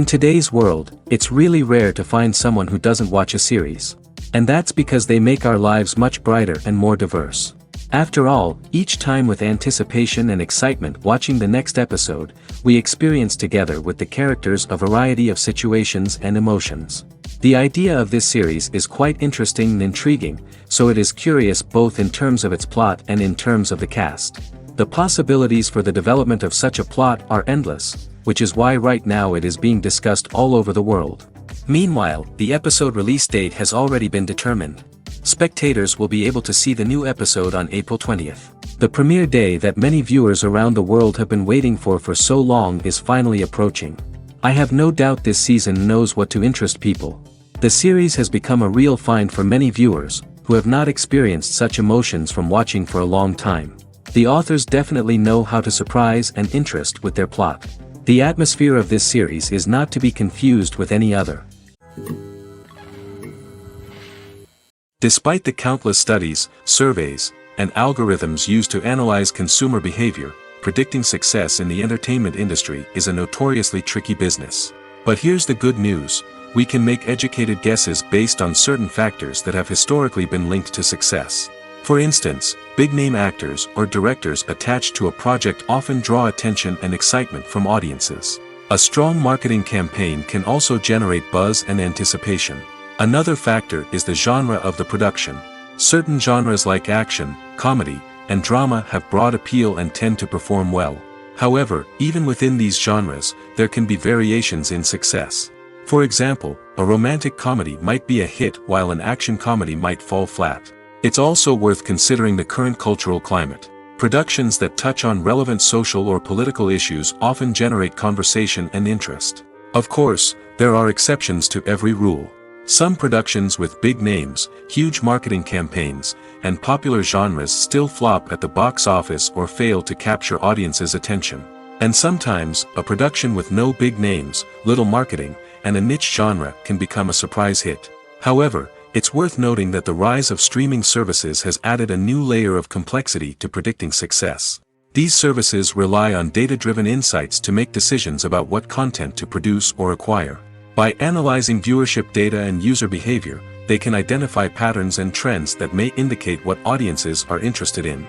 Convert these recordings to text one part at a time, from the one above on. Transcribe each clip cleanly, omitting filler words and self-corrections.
In today's world, it's really rare to find someone who doesn't watch a series. And that's because they make our lives much brighter and more diverse. After all, each time with anticipation and excitement watching the next episode, we experience together with the characters a variety of situations and emotions. The idea of this series is quite interesting and intriguing, so it is curious both in terms of its plot and in terms of the cast. The possibilities for the development of such a plot are endless, which is why right now it is being discussed all over the world. Meanwhile, the episode release date has already been determined. Spectators will be able to see the new episode on April 20th. The premiere day that many viewers around the world have been waiting for so long is finally approaching. I have no doubt this season knows what to interest people. The series has become a real find for many viewers, who have not experienced such emotions from watching for a long time. The authors definitely know how to surprise and interest with their plot. The atmosphere of this series is not to be confused with any other. Despite the countless studies, surveys, and algorithms used to analyze consumer behavior, predicting success in the entertainment industry is a notoriously tricky business. But here's the good news: we can make educated guesses based on certain factors that have historically been linked to success. For instance, big-name actors or directors attached to a project often draw attention and excitement from audiences. A strong marketing campaign can also generate buzz and anticipation. Another factor is the genre of the production. Certain genres like action, comedy, and drama have broad appeal and tend to perform well. However, even within these genres, there can be variations in success. For example, a romantic comedy might be a hit while an action comedy might fall flat. It's also worth considering the current cultural climate. Productions that touch on relevant social or political issues often generate conversation and interest. Of course, there are exceptions to every rule. Some productions with big names, huge marketing campaigns, and popular genres still flop at the box office or fail to capture audiences' attention. And sometimes, a production with no big names, little marketing, and a niche genre can become a surprise hit. However, it's worth noting that the rise of streaming services has added a new layer of complexity to predicting success. These services rely on data-driven insights to make decisions about what content to produce or acquire. By analyzing viewership data and user behavior, they can identify patterns and trends that may indicate what audiences are interested in.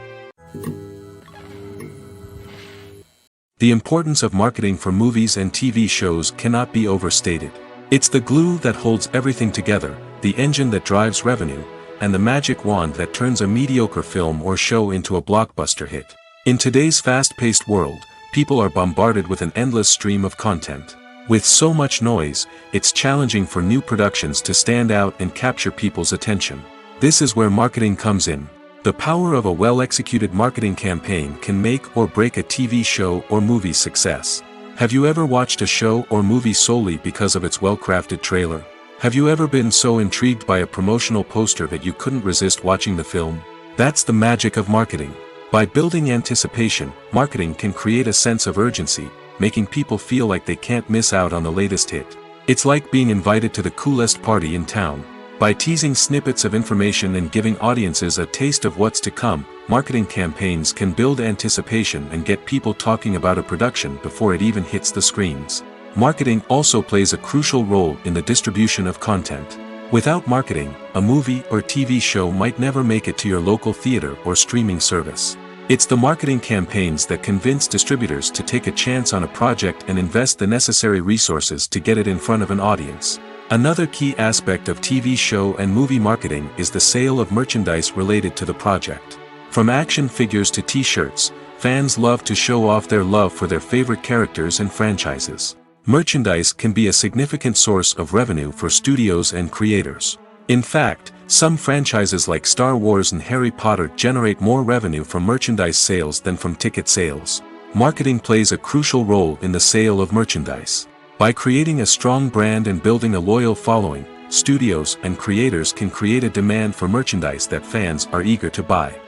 The importance of marketing for movies and TV shows cannot be overstated. It's the glue that holds everything together, the engine that drives revenue, and the magic wand that turns a mediocre film or show into a blockbuster hit. In today's fast-paced world, people are bombarded with an endless stream of content. With so much noise, it's challenging for new productions to stand out and capture people's attention. This is where marketing comes in. The power of a well-executed marketing campaign can make or break a TV show or movie's success. Have you ever watched a show or movie solely because of its well-crafted trailer? Have you ever been so intrigued by a promotional poster that you couldn't resist watching the film? That's the magic of marketing. By building anticipation, marketing can create a sense of urgency, making people feel like they can't miss out on the latest hit. It's like being invited to the coolest party in town. By teasing snippets of information and giving audiences a taste of what's to come, marketing campaigns can build anticipation and get people talking about a production before it even hits the screens. Marketing also plays a crucial role in the distribution of content. Without marketing, a movie or TV show might never make it to your local theater or streaming service. It's the marketing campaigns that convince distributors to take a chance on a project and invest the necessary resources to get it in front of an audience. Another key aspect of TV show and movie marketing is the sale of merchandise related to the project. From action figures to t-shirts, fans love to show off their love for their favorite characters and franchises. Merchandise can be a significant source of revenue for studios and creators. In fact, some franchises like Star Wars and Harry Potter generate more revenue from merchandise sales than from ticket sales. Marketing plays a crucial role in the sale of merchandise. By creating a strong brand and building a loyal following, studios and creators can create a demand for merchandise that fans are eager to buy.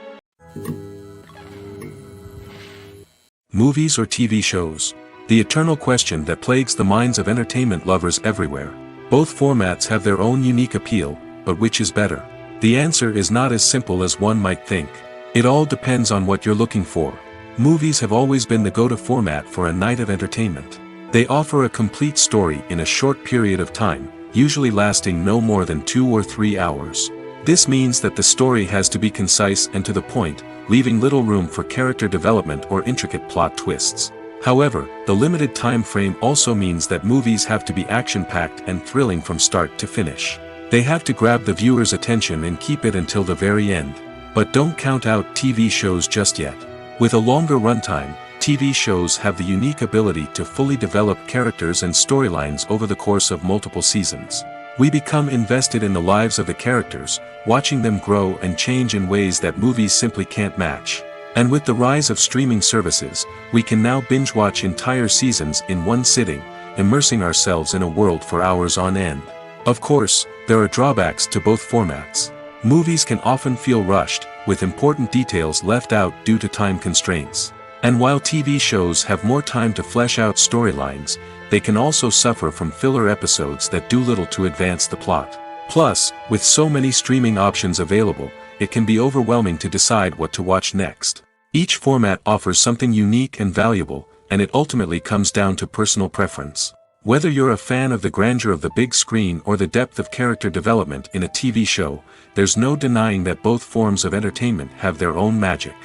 Movies or TV shows? The eternal question that plagues the minds of entertainment lovers everywhere. Both formats have their own unique appeal, but which is better? The answer is not as simple as one might think. It all depends on what you're looking for. Movies have always been the go-to format for a night of entertainment. They offer a complete story in a short period of time, usually lasting no more than 2 or 3 hours. This means that the story has to be concise and to the point, leaving little room for character development or intricate plot twists. However, the limited time frame also means that movies have to be action-packed and thrilling from start to finish. They have to grab the viewer's attention and keep it until the very end. But don't count out TV shows just yet. With a longer runtime, TV shows have the unique ability to fully develop characters and storylines over the course of multiple seasons. We become invested in the lives of the characters, watching them grow and change in ways that movies simply can't match. And with the rise of streaming services, we can now binge-watch entire seasons in one sitting, immersing ourselves in a world for hours on end. Of course, there are drawbacks to both formats. Movies can often feel rushed, with important details left out due to time constraints. And while TV shows have more time to flesh out storylines, they can also suffer from filler episodes that do little to advance the plot. Plus, with so many streaming options available, it can be overwhelming to decide what to watch next. Each format offers something unique and valuable, and it ultimately comes down to personal preference. Whether you're a fan of the grandeur of the big screen or the depth of character development in a TV show, there's no denying that both forms of entertainment have their own magic.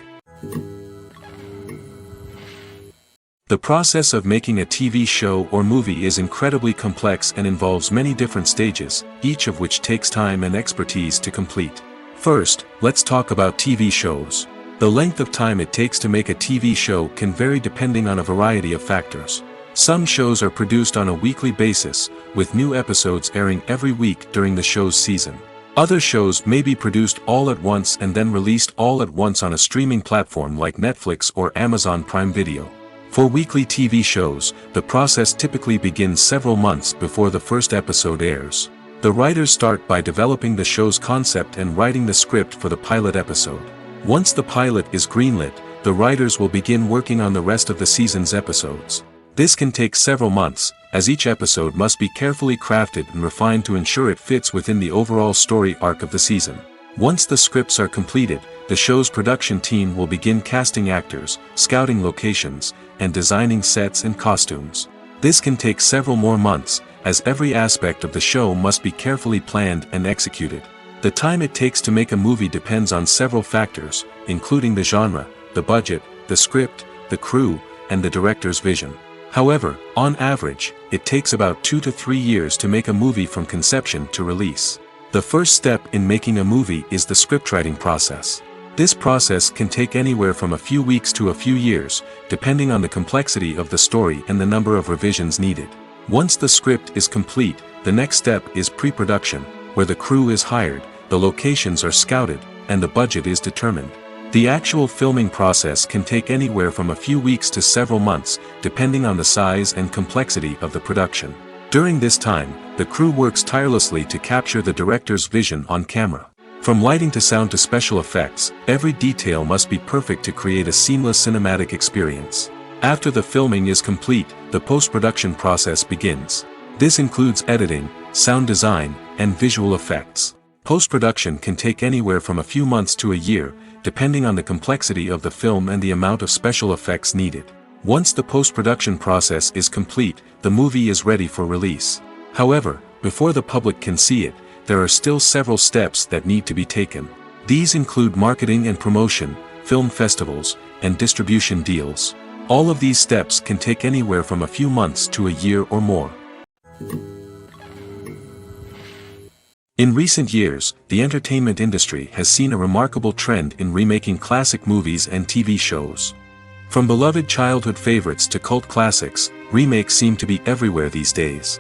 The process of making a TV show or movie is incredibly complex and involves many different stages, each of which takes time and expertise to complete. First, let's talk about TV shows. The length of time it takes to make a TV show can vary depending on a variety of factors. Some shows are produced on a weekly basis, with new episodes airing every week during the show's season. Other shows may be produced all at once and then released all at once on a streaming platform like Netflix or Amazon Prime Video. For weekly TV shows, the process typically begins several months before the first episode airs. The writers start by developing the show's concept and writing the script for the pilot episode. Once the pilot is greenlit, the writers will begin working on the rest of the season's episodes. This can take several months, as each episode must be carefully crafted and refined to ensure it fits within the overall story arc of the season. Once the scripts are completed, the show's production team will begin casting actors, scouting locations, and designing sets and costumes. This can take several more months, as every aspect of the show must be carefully planned and executed. The time it takes to make a movie depends on several factors, including the genre, the budget, the script, the crew, and the director's vision. However, on average, it takes about 2 to 3 years to make a movie from conception to release. The first step in making a movie is the scriptwriting process. This process can take anywhere from a few weeks to a few years, depending on the complexity of the story and the number of revisions needed. Once the script is complete, the next step is pre-production, where the crew is hired, the locations are scouted, and the budget is determined. The actual filming process can take anywhere from a few weeks to several months, depending on the size and complexity of the production. During this time, the crew works tirelessly to capture the director's vision on camera. From lighting to sound to special effects, every detail must be perfect to create a seamless cinematic experience. After the filming is complete, the post-production process begins. This includes editing, sound design, and visual effects. Post-production can take anywhere from a few months to a year, depending on the complexity of the film and the amount of special effects needed. Once the post-production process is complete, the movie is ready for release. However, before the public can see it, there are still several steps that need to be taken. These include marketing and promotion, film festivals, and distribution deals. All of these steps can take anywhere from a few months to a year or more. In recent years, the entertainment industry has seen a remarkable trend in remaking classic movies and TV shows. From beloved childhood favorites to cult classics, remakes seem to be everywhere these days.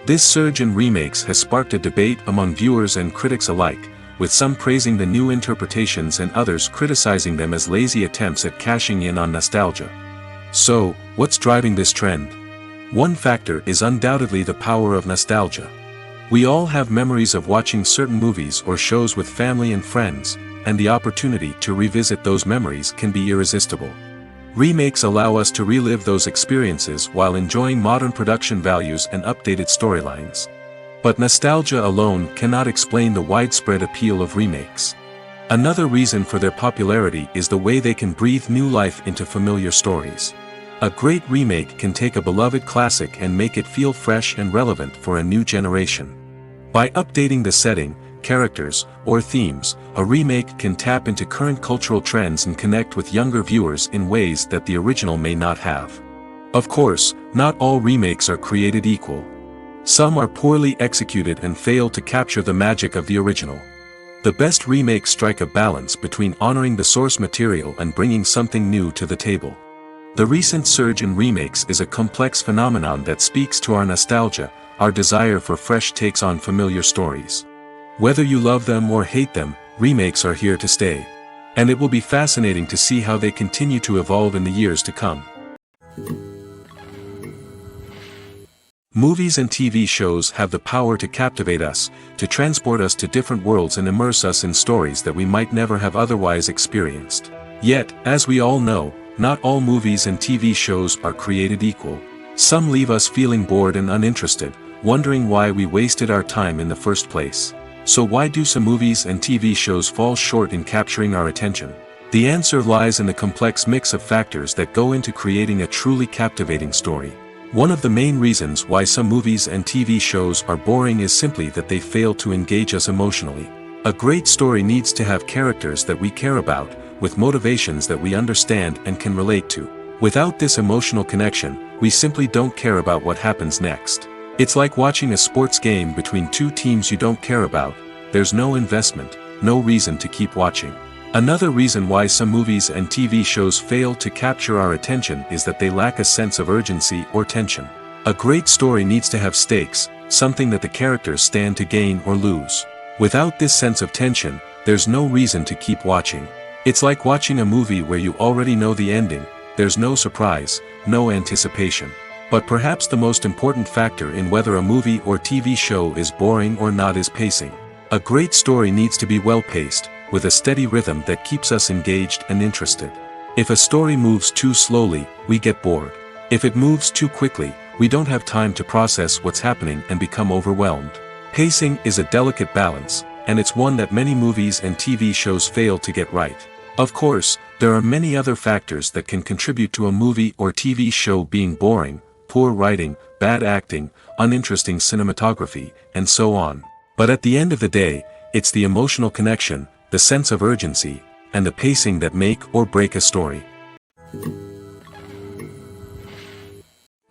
This surge in remakes has sparked a debate among viewers and critics alike, with some praising the new interpretations and others criticizing them as lazy attempts at cashing in on nostalgia. So, what's driving this trend? One factor is undoubtedly the power of nostalgia. We all have memories of watching certain movies or shows with family and friends, and the opportunity to revisit those memories can be irresistible. Remakes allow us to relive those experiences while enjoying modern production values and updated storylines. But nostalgia alone cannot explain the widespread appeal of remakes. Another reason for their popularity is the way they can breathe new life into familiar stories. A great remake can take a beloved classic and make it feel fresh and relevant for a new generation. By updating the setting, characters, or themes, a remake can tap into current cultural trends and connect with younger viewers in ways that the original may not have. Of course, not all remakes are created equal. Some are poorly executed and fail to capture the magic of the original. The best remakes strike a balance between honoring the source material and bringing something new to the table. The recent surge in remakes is a complex phenomenon that speaks to our nostalgia, our desire for fresh takes on familiar stories. Whether you love them or hate them, remakes are here to stay. And it will be fascinating to see how they continue to evolve in the years to come. Movies and TV shows have the power to captivate us, to transport us to different worlds and immerse us in stories that we might never have otherwise experienced. Yet, as we all know, not all movies and TV shows are created equal. Some leave us feeling bored and uninterested, wondering why we wasted our time in the first place. So why do some movies and TV shows fall short in capturing our attention? The answer lies in the complex mix of factors that go into creating a truly captivating story. One of the main reasons why some movies and TV shows are boring is simply that they fail to engage us emotionally. A great story needs to have characters that we care about, with motivations that we understand and can relate to. Without this emotional connection, we simply don't care about what happens next. It's like watching a sports game between two teams you don't care about. There's no investment, no reason to keep watching. Another reason why some movies and TV shows fail to capture our attention is that they lack a sense of urgency or tension. A great story needs to have stakes, something that the characters stand to gain or lose. Without this sense of tension, there's no reason to keep watching. It's like watching a movie where you already know the ending, there's no surprise, no anticipation. But perhaps the most important factor in whether a movie or TV show is boring or not is pacing. A great story needs to be well-paced, with a steady rhythm that keeps us engaged and interested. If a story moves too slowly, we get bored. If it moves too quickly, we don't have time to process what's happening and become overwhelmed. Pacing is a delicate balance, and it's one that many movies and TV shows fail to get right. Of course, there are many other factors that can contribute to a movie or TV show being boring: poor writing, bad acting, uninteresting cinematography, and so on. But at the end of the day, it's the emotional connection, the sense of urgency, and the pacing that make or break a story.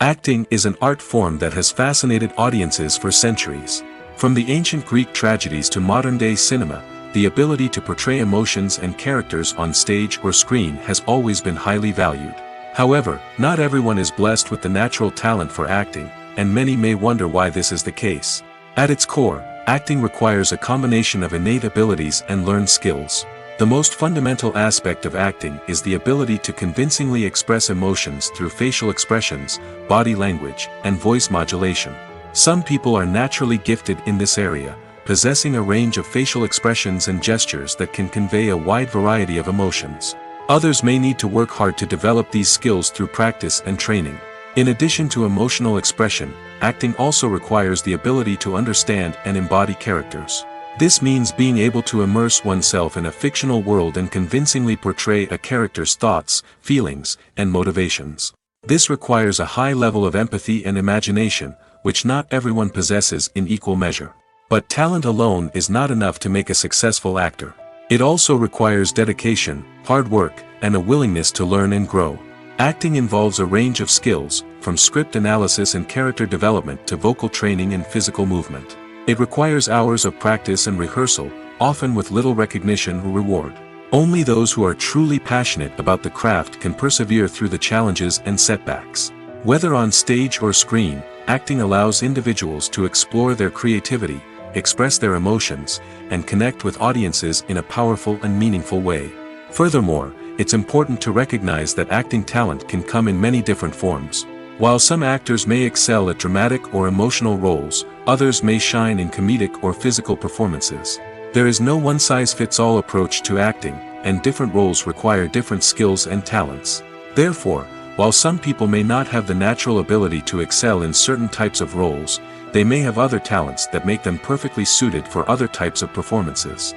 Acting is an art form that has fascinated audiences for centuries. From the ancient Greek tragedies to modern-day cinema, the ability to portray emotions and characters on stage or screen has always been highly valued. However, not everyone is blessed with the natural talent for acting, and many may wonder why this is the case. At its core, acting requires a combination of innate abilities and learned skills. The most fundamental aspect of acting is the ability to convincingly express emotions through facial expressions, body language, and voice modulation. Some people are naturally gifted in this area, possessing a range of facial expressions and gestures that can convey a wide variety of emotions. Others may need to work hard to develop these skills through practice and training. In addition to emotional expression, acting also requires the ability to understand and embody characters. This means being able to immerse oneself in a fictional world and convincingly portray a character's thoughts, feelings, and motivations. This requires a high level of empathy and imagination, which not everyone possesses in equal measure. But talent alone is not enough to make a successful actor. It also requires dedication, hard work, and a willingness to learn and grow. Acting involves a range of skills, from script analysis and character development to vocal training and physical movement. It requires hours of practice and rehearsal, often with little recognition or reward. Only those who are truly passionate about the craft can persevere through the challenges and setbacks. Whether on stage or screen, acting allows individuals to explore their creativity, express their emotions, and connect with audiences in a powerful and meaningful way. Furthermore, it's important to recognize that acting talent can come in many different forms. While some actors may excel at dramatic or emotional roles, others may shine in comedic or physical performances. There is no one-size-fits-all approach to acting, and different roles require different skills and talents. Therefore, while some people may not have the natural ability to excel in certain types of roles, they may have other talents that make them perfectly suited for other types of performances.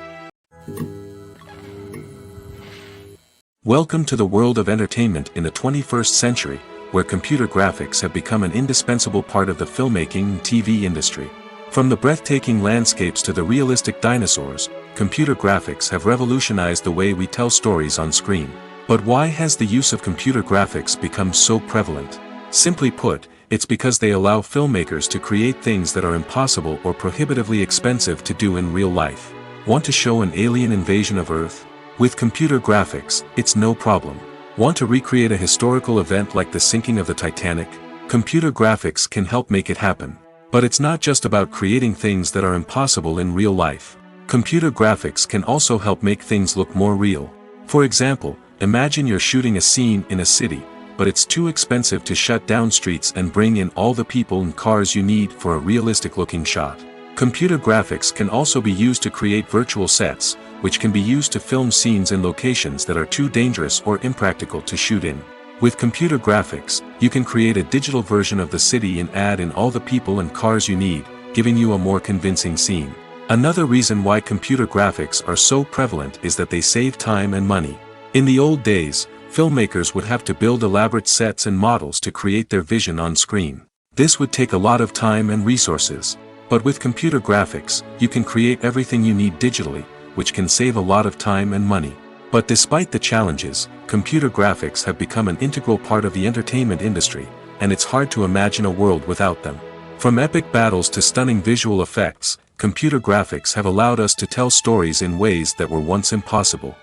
Welcome to the world of entertainment in the 21st century, where computer graphics have become an indispensable part of the filmmaking and TV industry. From the breathtaking landscapes to the realistic dinosaurs, computer graphics have revolutionized the way we tell stories on screen. But why has the use of computer graphics become so prevalent? Simply put, it's because they allow filmmakers to create things that are impossible or prohibitively expensive to do in real life. Want to show an alien invasion of Earth? With computer graphics, it's no problem. Want to recreate a historical event like the sinking of the Titanic? Computer graphics can help make it happen. But it's not just about creating things that are impossible in real life. Computer graphics can also help make things look more real. For example, imagine you're shooting a scene in a city, but it's too expensive to shut down streets and bring in all the people and cars you need for a realistic-looking shot. Computer graphics can also be used to create virtual sets, which can be used to film scenes in locations that are too dangerous or impractical to shoot in. With computer graphics, you can create a digital version of the city and add in all the people and cars you need, giving you a more convincing scene. Another reason why computer graphics are so prevalent is that they save time and money. In the old days, filmmakers would have to build elaborate sets and models to create their vision on screen. This would take a lot of time and resources. But with computer graphics, you can create everything you need digitally, which can save a lot of time and money. But despite the challenges, computer graphics have become an integral part of the entertainment industry, and it's hard to imagine a world without them. From epic battles to stunning visual effects, computer graphics have allowed us to tell stories in ways that were once impossible.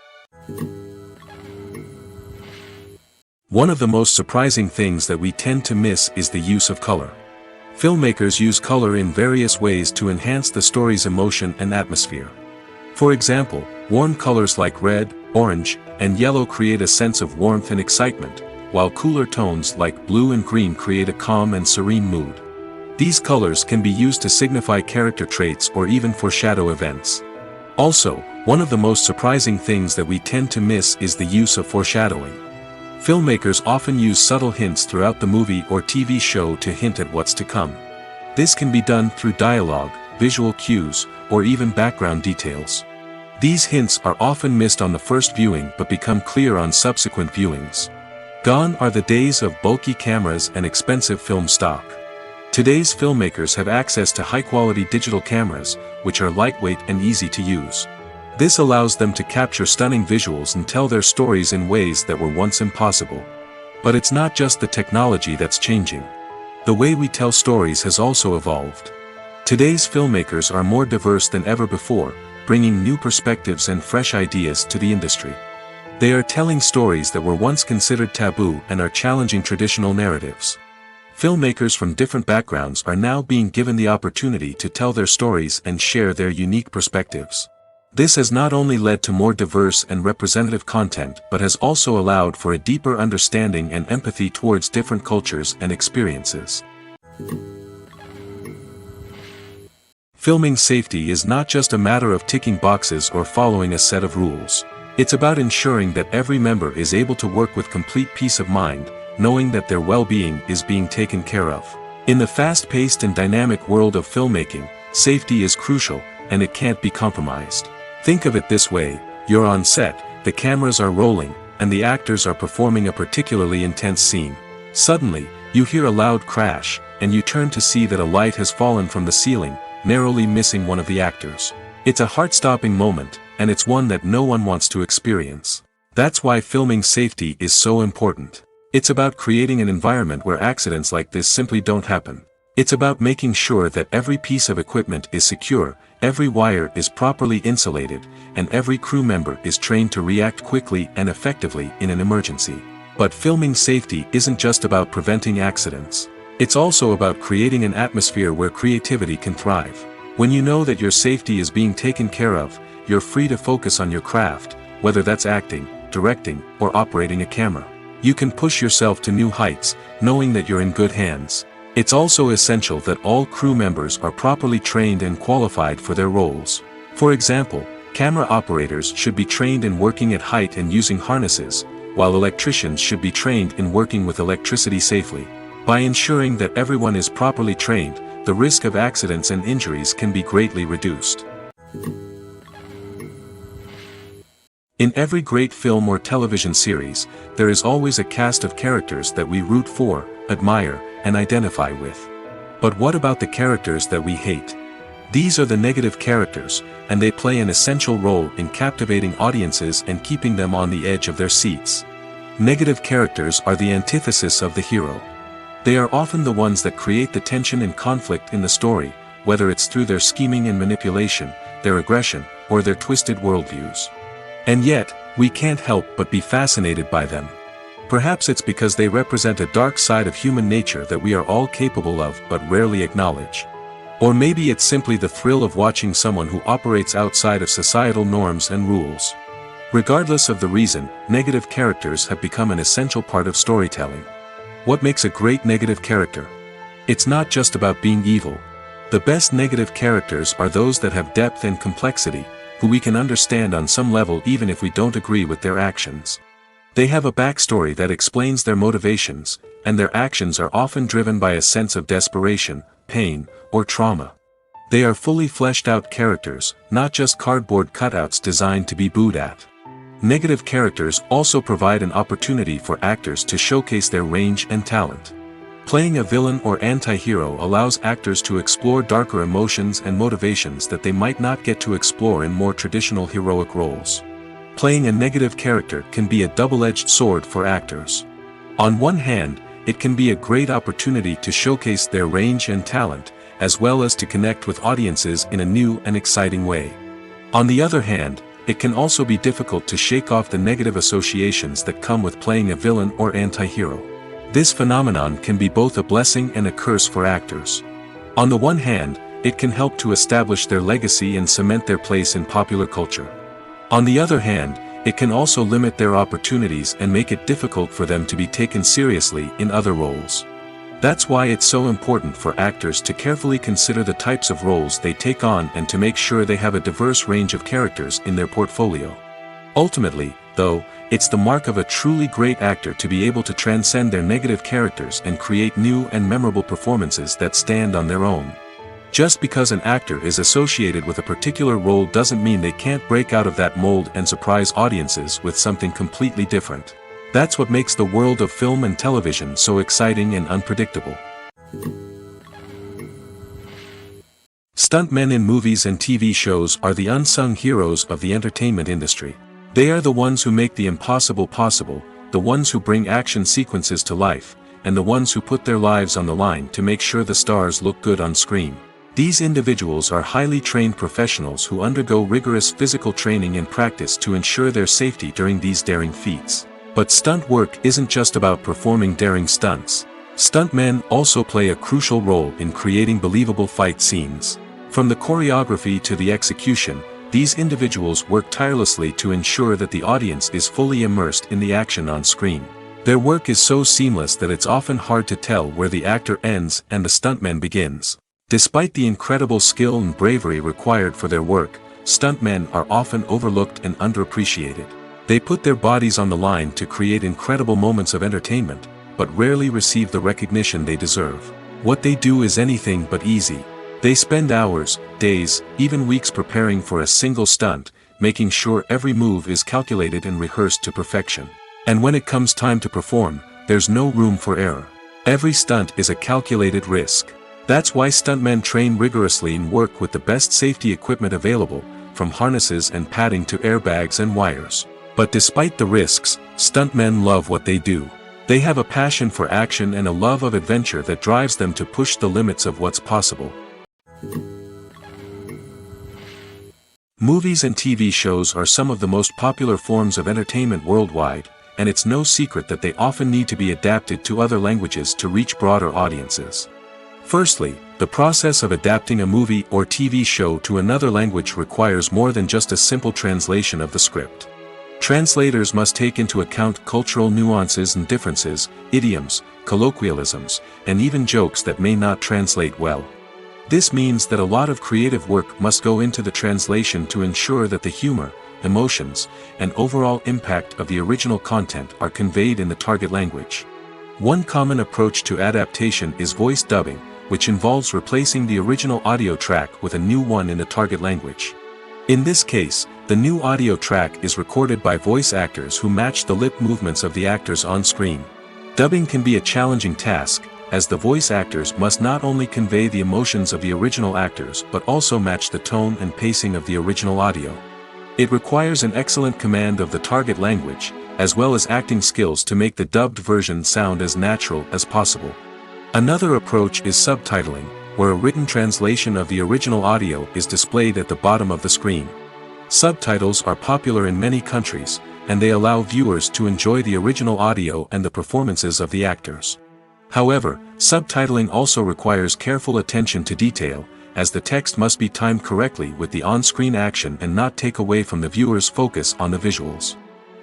One of the most surprising things that we tend to miss is the use of color. Filmmakers use color in various ways to enhance the story's emotion and atmosphere. For example, warm colors like red, orange, and yellow create a sense of warmth and excitement, while cooler tones like blue and green create a calm and serene mood. These colors can be used to signify character traits or even foreshadow events. Also, one of the most surprising things that we tend to miss is the use of foreshadowing. Filmmakers often use subtle hints throughout the movie or TV show to hint at what's to come. This can be done through dialogue, visual cues, or even background details. These hints are often missed on the first viewing but become clear on subsequent viewings. Gone are the days of bulky cameras and expensive film stock. Today's filmmakers have access to high-quality digital cameras, which are lightweight and easy to use. This allows them to capture stunning visuals and tell their stories in ways that were once impossible. But it's not just the technology that's changing. The way we tell stories has also evolved. Today's filmmakers are more diverse than ever before, bringing new perspectives and fresh ideas to the industry. They are telling stories that were once considered taboo and are challenging traditional narratives. Filmmakers from different backgrounds are now being given the opportunity to tell their stories and share their unique perspectives. This has not only led to more diverse and representative content but has also allowed for a deeper understanding and empathy towards different cultures and experiences. Filming safety is not just a matter of ticking boxes or following a set of rules. It's about ensuring that every member is able to work with complete peace of mind, knowing that their well-being is being taken care of. In the fast-paced and dynamic world of filmmaking, safety is crucial, and it can't be compromised. Think of it this way: you're on set, the cameras are rolling, and the actors are performing a particularly intense scene. Suddenly, you hear a loud crash, and you turn to see that a light has fallen from the ceiling, narrowly missing one of the actors. It's a heart-stopping moment, and it's one that no one wants to experience. That's why filming safety is so important. It's about creating an environment where accidents like this simply don't happen. It's about making sure that every piece of equipment is secure, every wire is properly insulated, and every crew member is trained to react quickly and effectively in an emergency. But filming safety isn't just about preventing accidents. It's also about creating an atmosphere where creativity can thrive. When you know that your safety is being taken care of, you're free to focus on your craft, whether that's acting, directing, or operating a camera. You can push yourself to new heights, knowing that you're in good hands. It's also essential that all crew members are properly trained and qualified for their roles. For example, camera operators should be trained in working at height and using harnesses, while electricians should be trained in working with electricity safely. By ensuring that everyone is properly trained, the risk of accidents and injuries can be greatly reduced. In every great film or television series, there is always a cast of characters that we root for, admire, and identify with. But what about the characters that we hate? These are the negative characters, and they play an essential role in captivating audiences and keeping them on the edge of their seats. Negative characters are the antithesis of the hero. They are often the ones that create the tension and conflict in the story, whether it's through their scheming and manipulation, their aggression, or their twisted worldviews. And yet, we can't help but be fascinated by them. Perhaps it's because they represent a dark side of human nature that we are all capable of but rarely acknowledge. Or maybe it's simply the thrill of watching someone who operates outside of societal norms and rules. Regardless of the reason, negative characters have become an essential part of storytelling. What makes a great negative character? It's not just about being evil. The best negative characters are those that have depth and complexity, who we can understand on some level even if we don't agree with their actions. They have a backstory that explains their motivations, and their actions are often driven by a sense of desperation, pain, or trauma. They are fully fleshed out characters, not just cardboard cutouts designed to be booed at. Negative characters also provide an opportunity for actors to showcase their range and talent. Playing a villain or anti-hero allows actors to explore darker emotions and motivations that they might not get to explore in more traditional heroic roles. Playing a negative character can be a double-edged sword for actors. On one hand, it can be a great opportunity to showcase their range and talent, as well as to connect with audiences in a new and exciting way. On the other hand, it can also be difficult to shake off the negative associations that come with playing a villain or anti-hero. This phenomenon can be both a blessing and a curse for actors. On the one hand, it can help to establish their legacy and cement their place in popular culture. On the other hand, it can also limit their opportunities and make it difficult for them to be taken seriously in other roles. That's why it's so important for actors to carefully consider the types of roles they take on and to make sure they have a diverse range of characters in their portfolio. Ultimately, though, it's the mark of a truly great actor to be able to transcend their negative characters and create new and memorable performances that stand on their own. Just because an actor is associated with a particular role doesn't mean they can't break out of that mold and surprise audiences with something completely different. That's what makes the world of film and television so exciting and unpredictable. Stuntmen in movies and TV shows are the unsung heroes of the entertainment industry. They are the ones who make the impossible possible, the ones who bring action sequences to life, and the ones who put their lives on the line to make sure the stars look good on screen. These individuals are highly trained professionals who undergo rigorous physical training and practice to ensure their safety during these daring feats. But stunt work isn't just about performing daring stunts. Stuntmen also play a crucial role in creating believable fight scenes. From the choreography to the execution, these individuals work tirelessly to ensure that the audience is fully immersed in the action on screen. Their work is so seamless that it's often hard to tell where the actor ends and the stuntman begins. Despite the incredible skill and bravery required for their work, stuntmen are often overlooked and underappreciated. They put their bodies on the line to create incredible moments of entertainment, but rarely receive the recognition they deserve. What they do is anything but easy. They spend hours, days, even weeks preparing for a single stunt, making sure every move is calculated and rehearsed to perfection. And when it comes time to perform, there's no room for error. Every stunt is a calculated risk. That's why stuntmen train rigorously and work with the best safety equipment available, from harnesses and padding to airbags and wires. But despite the risks, stuntmen love what they do. They have a passion for action and a love of adventure that drives them to push the limits of what's possible. Movies and TV shows are some of the most popular forms of entertainment worldwide, and it's no secret that they often need to be adapted to other languages to reach broader audiences. Firstly, the process of adapting a movie or TV show to another language requires more than just a simple translation of the script. Translators must take into account cultural nuances and differences, idioms, colloquialisms, and even jokes that may not translate well. This means that a lot of creative work must go into the translation to ensure that the humor, emotions, and overall impact of the original content are conveyed in the target language. One common approach to adaptation is voice dubbing, which involves replacing the original audio track with a new one in the target language. In this case, The new audio track is recorded by voice actors who match the lip movements of the actors on screen. Dubbing can be a challenging task, as the voice actors must not only convey the emotions of the original actors but also match the tone and pacing of the original audio. It requires an excellent command of the target language, as well as acting skills to make the dubbed version sound as natural as possible. Another approach is subtitling, where a written translation of the original audio is displayed at the bottom of the screen. Subtitles are popular in many countries, and they allow viewers to enjoy the original audio and the performances of the actors. However, subtitling also requires careful attention to detail, as the text must be timed correctly with the on-screen action and not take away from the viewer's focus on the visuals.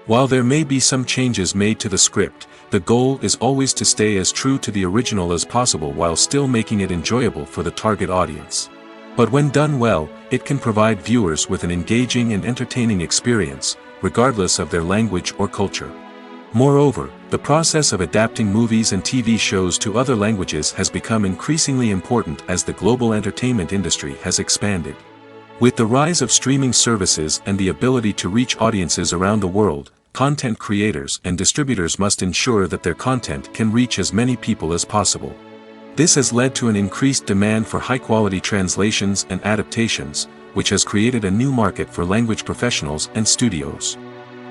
While there may be some changes made to the script, the goal is always to stay as true to the original as possible while still making it enjoyable for the target audience. But when done well, it can provide viewers with an engaging and entertaining experience, regardless of their language or culture. Moreover, the process of adapting movies and TV shows to other languages has become increasingly important as the global entertainment industry has expanded. With the rise of streaming services and the ability to reach audiences around the world, content creators and distributors must ensure that their content can reach as many people as possible. This has led to an increased demand for high-quality translations and adaptations, which has created a new market for language professionals and studios.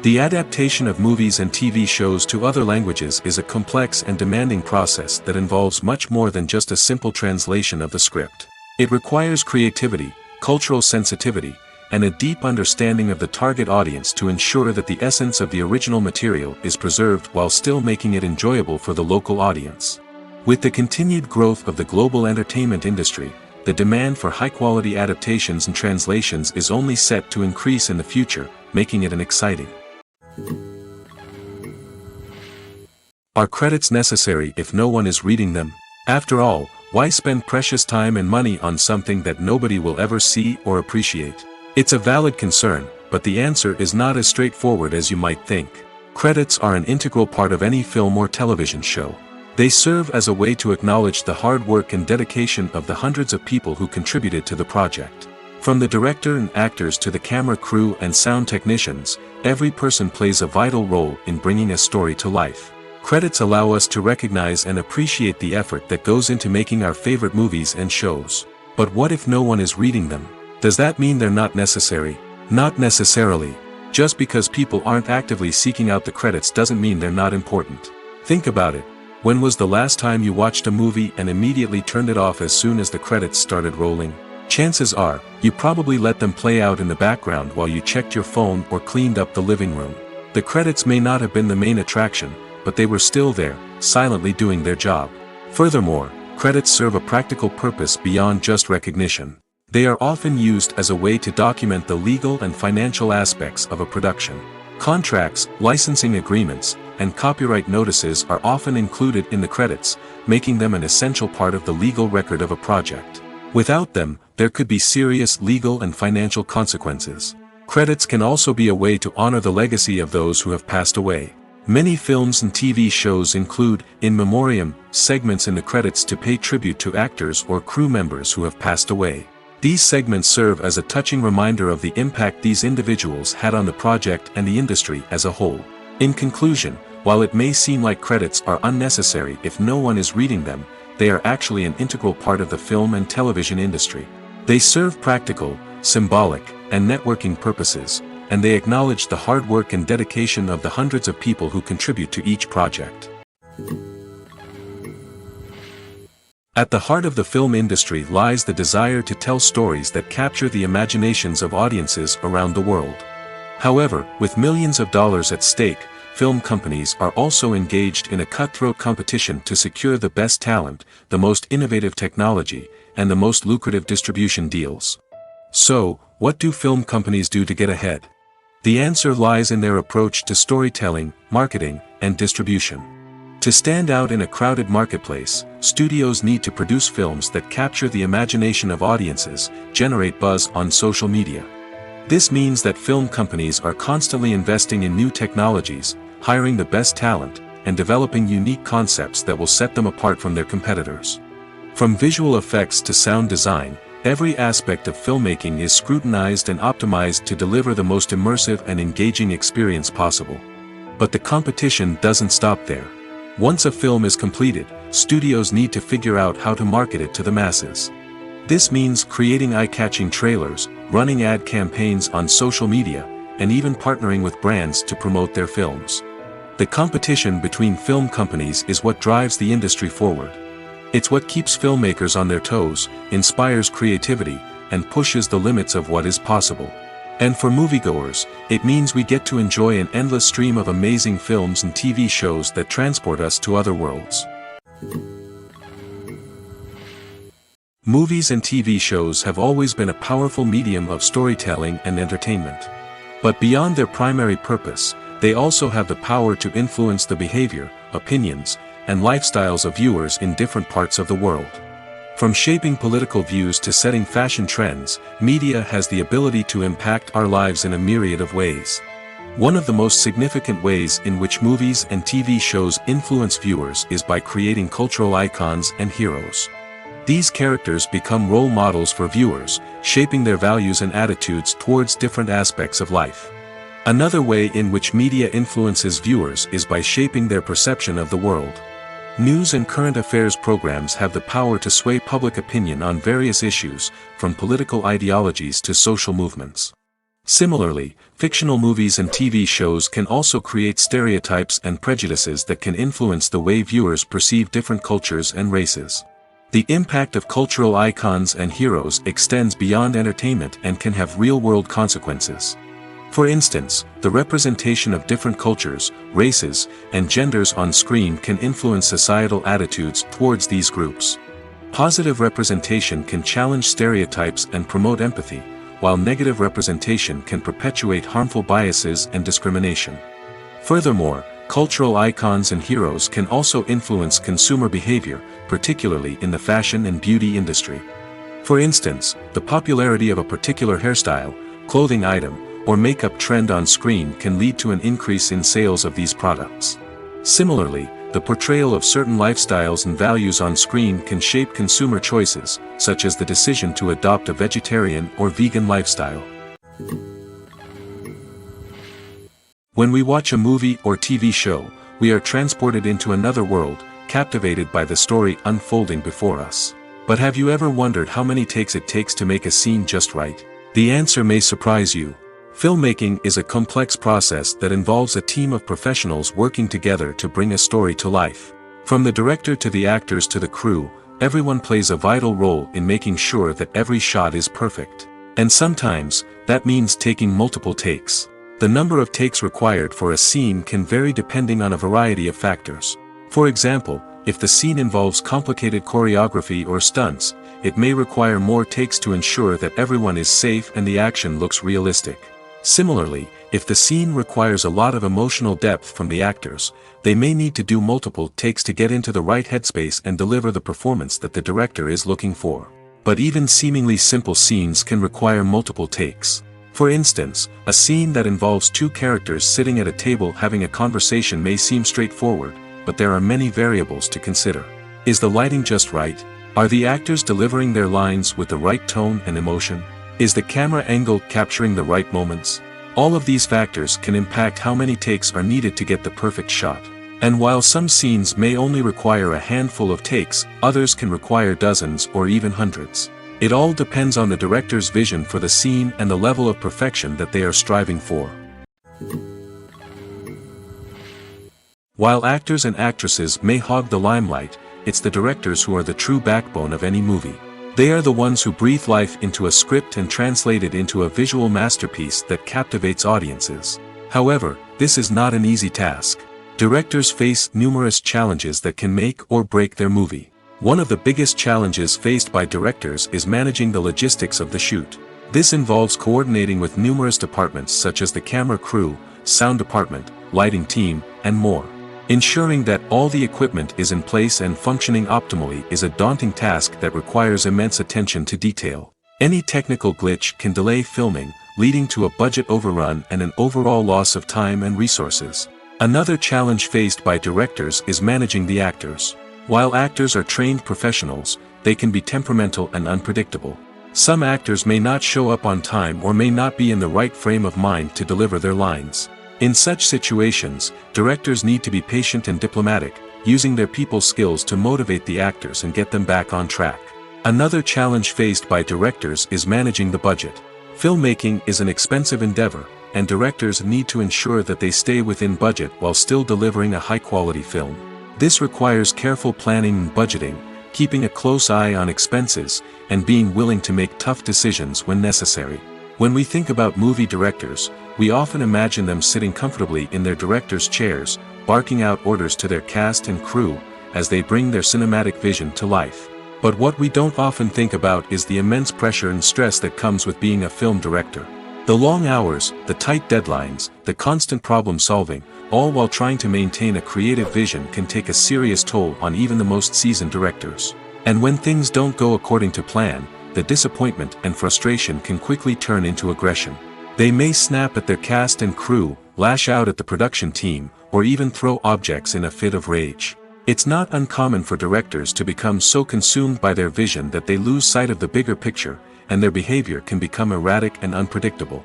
The adaptation of movies and TV shows to other languages is a complex and demanding process that involves much more than just a simple translation of the script. It requires creativity, cultural sensitivity, and a deep understanding of the target audience to ensure that the essence of the original material is preserved while still making it enjoyable for the local audience. With the continued growth of the global entertainment industry, the demand for high-quality adaptations and translations is only set to increase in the future, making it exciting. Are credits necessary if no one is reading them? After all, why spend precious time and money on something that nobody will ever see or appreciate? It's a valid concern, but the answer is not as straightforward as you might think. Credits are an integral part of any film or television show. They serve as a way to acknowledge the hard work and dedication of the hundreds of people who contributed to the project. From the director and actors to the camera crew and sound technicians, every person plays a vital role in bringing a story to life. Credits allow us to recognize and appreciate the effort that goes into making our favorite movies and shows. But what if no one is reading them? Does that mean they're not necessary? Not necessarily. Just because people aren't actively seeking out the credits doesn't mean they're not important. Think about it. When was the last time you watched a movie and immediately turned it off as soon as the credits started rolling? Chances are, you probably let them play out in the background while you checked your phone or cleaned up the living room. The credits may not have been the main attraction, but they were still there, silently doing their job. Furthermore, credits serve a practical purpose beyond just recognition. They are often used as a way to document the legal and financial aspects of a production. Contracts, licensing agreements, and copyright notices are often included in the credits, making them an essential part of the legal record of a project. Without them, there could be serious legal and financial consequences. Credits can also be a way to honor the legacy of those who have passed away. Many films and TV shows include, in memoriam, segments in the credits to pay tribute to actors or crew members who have passed away. These segments serve as a touching reminder of the impact these individuals had on the project and the industry as a whole. In conclusion, while it may seem like credits are unnecessary if no one is reading them, they are actually an integral part of the film and television industry. They serve practical, symbolic, and networking purposes, and they acknowledge the hard work and dedication of the hundreds of people who contribute to each project. At the heart of the film industry lies the desire to tell stories that capture the imaginations of audiences around the world. However, with millions of dollars at stake, film companies are also engaged in a cutthroat competition to secure the best talent, the most innovative technology, and the most lucrative distribution deals. So, what do film companies do to get ahead? The answer lies in their approach to storytelling, marketing, and distribution. To stand out in a crowded marketplace, studios need to produce films that capture the imagination of audiences, generate buzz on social media. This means that film companies are constantly investing in new technologies, hiring the best talent, and developing unique concepts that will set them apart from their competitors. From visual effects to sound design, Every aspect of filmmaking is scrutinized and optimized to deliver the most immersive and engaging experience possible. But the competition doesn't stop there. Once a film is completed, studios need to figure out how to market it to the masses. This means creating eye-catching trailers, running ad campaigns on social media, and even partnering with brands to promote their films. The competition between film companies is what drives the industry forward. It's what keeps filmmakers on their toes, inspires creativity, and pushes the limits of what is possible. And for moviegoers, it means we get to enjoy an endless stream of amazing films and TV shows that transport us to other worlds. Movies and TV shows have always been a powerful medium of storytelling and entertainment. But beyond their primary purpose, they also have the power to influence the behavior, opinions, and lifestyles of viewers in different parts of the world. From shaping political views to setting fashion trends, media has the ability to impact our lives in a myriad of ways. One of the most significant ways in which movies and TV shows influence viewers is by creating cultural icons and heroes. These characters become role models for viewers, shaping their values and attitudes towards different aspects of life. Another way in which media influences viewers is by shaping their perception of the world. News and current affairs programs have the power to sway public opinion on various issues, from political ideologies to social movements. Similarly, fictional movies and TV shows can also create stereotypes and prejudices that can influence the way viewers perceive different cultures and races. The impact of cultural icons and heroes extends beyond entertainment and can have real-world consequences. For instance, the representation of different cultures, races, and genders on screen can influence societal attitudes towards these groups. Positive representation can challenge stereotypes and promote empathy, while negative representation can perpetuate harmful biases and discrimination. Furthermore, cultural icons and heroes can also influence consumer behavior, particularly in the fashion and beauty industry. For instance, the popularity of a particular hairstyle, clothing item, or makeup trend on screen can lead to an increase in sales of these products. Similarly, the portrayal of certain lifestyles and values on screen can shape consumer choices, such as the decision to adopt a vegetarian or vegan lifestyle. When we watch a movie or TV show, we are transported into another world, captivated by the story unfolding before us. But have you ever wondered how many takes it takes to make a scene just right? The answer may surprise you. Filmmaking is a complex process that involves a team of professionals working together to bring a story to life. From the director to the actors to the crew, everyone plays a vital role in making sure that every shot is perfect. And sometimes, that means taking multiple takes. The number of takes required for a scene can vary depending on a variety of factors. For example, if the scene involves complicated choreography or stunts, it may require more takes to ensure that everyone is safe and the action looks realistic. Similarly, if the scene requires a lot of emotional depth from the actors, they may need to do multiple takes to get into the right headspace and deliver the performance that the director is looking for. But even seemingly simple scenes can require multiple takes. For instance, a scene that involves two characters sitting at a table having a conversation may seem straightforward, but there are many variables to consider. Is the lighting just right? Are the actors delivering their lines with the right tone and emotion? Is the camera angle capturing the right moments? All of these factors can impact how many takes are needed to get the perfect shot. And while some scenes may only require a handful of takes, others can require dozens or even hundreds. It all depends on the director's vision for the scene and the level of perfection that they are striving for. While actors and actresses may hog the limelight, it's the directors who are the true backbone of any movie. They are the ones who breathe life into a script and translate it into a visual masterpiece that captivates audiences. However, this is not an easy task. Directors face numerous challenges that can make or break their movie. One of the biggest challenges faced by directors is managing the logistics of the shoot. This involves coordinating with numerous departments such as the camera crew, sound department, lighting team, and more. Ensuring that all the equipment is in place and functioning optimally is a daunting task that requires immense attention to detail. Any technical glitch can delay filming, leading to a budget overrun and an overall loss of time and resources. Another challenge faced by directors is managing the actors. While actors are trained professionals, they can be temperamental and unpredictable. Some actors may not show up on time or may not be in the right frame of mind to deliver their lines. In such situations, directors need to be patient and diplomatic, using their people skills to motivate the actors and get them back on track. Another challenge faced by directors is managing the budget. Filmmaking is an expensive endeavor, and directors need to ensure that they stay within budget while still delivering a high-quality film. This requires careful planning and budgeting, keeping a close eye on expenses, and being willing to make tough decisions when necessary. When we think about movie directors, we often imagine them sitting comfortably in their director's chairs, barking out orders to their cast and crew, as they bring their cinematic vision to life. But what we don't often think about is the immense pressure and stress that comes with being a film director. The long hours, the tight deadlines, the constant problem solving, all while trying to maintain a creative vision can take a serious toll on even the most seasoned directors. And when things don't go according to plan, the disappointment and frustration can quickly turn into aggression. They may snap at their cast and crew, lash out at the production team, or even throw objects in a fit of rage. It's not uncommon for directors to become so consumed by their vision that they lose sight of the bigger picture, and their behavior can become erratic and unpredictable.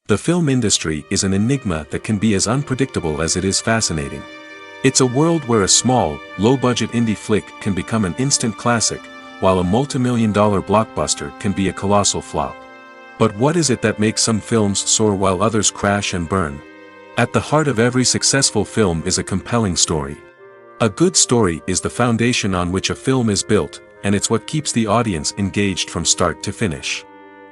The film industry is an enigma that can be as unpredictable as it is fascinating. It's a world where a small, low-budget indie flick can become an instant classic, while a multi-million-dollar blockbuster can be a colossal flop. But what is it that makes some films soar while others crash and burn? At the heart of every successful film is a compelling story. A good story is the foundation on which a film is built, and it's what keeps the audience engaged from start to finish.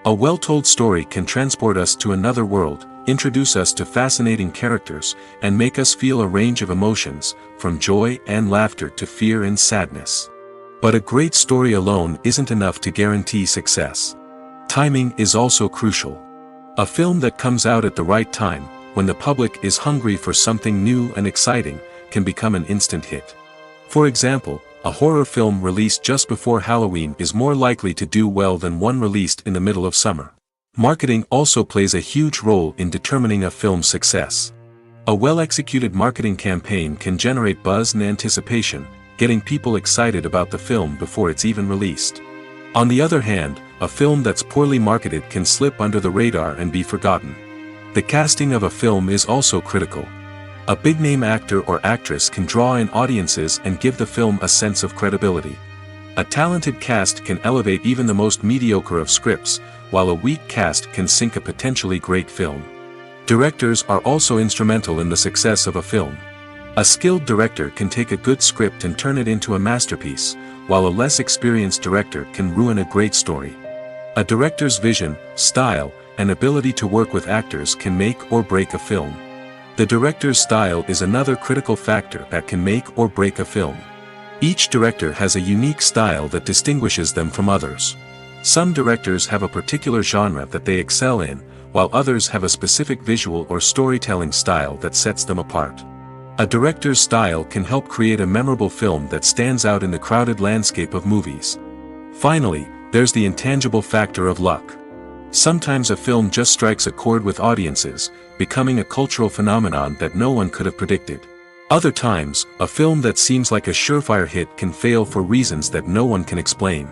A well-told story can transport us to another world, introduce us to fascinating characters, and make us feel a range of emotions, from joy and laughter to fear and sadness. But a great story alone isn't enough to guarantee success. Timing is also crucial. A film that comes out at the right time, when the public is hungry for something new and exciting, can become an instant hit. For example, a horror film released just before Halloween is more likely to do well than one released in the middle of summer. Marketing also plays a huge role in determining a film's success. A well-executed marketing campaign can generate buzz and anticipation, getting people excited about the film before it's even released. On the other hand, a film that's poorly marketed can slip under the radar and be forgotten. The casting of a film is also critical. A big-name actor or actress can draw in audiences and give the film a sense of credibility. A talented cast can elevate even the most mediocre of scripts, while a weak cast can sink a potentially great film. Directors are also instrumental in the success of a film. A skilled director can take a good script and turn it into a masterpiece, while a less experienced director can ruin a great story. A director's vision, style, and ability to work with actors can make or break a film. The director's style is another critical factor that can make or break a film. Each director has a unique style that distinguishes them from others. Some directors have a particular genre that they excel in, while others have a specific visual or storytelling style that sets them apart. A director's style can help create a memorable film that stands out in the crowded landscape of movies. Finally, there's the intangible factor of luck. Sometimes a film just strikes a chord with audiences, becoming a cultural phenomenon that no one could have predicted. Other times, a film that seems like a surefire hit can fail for reasons that no one can explain.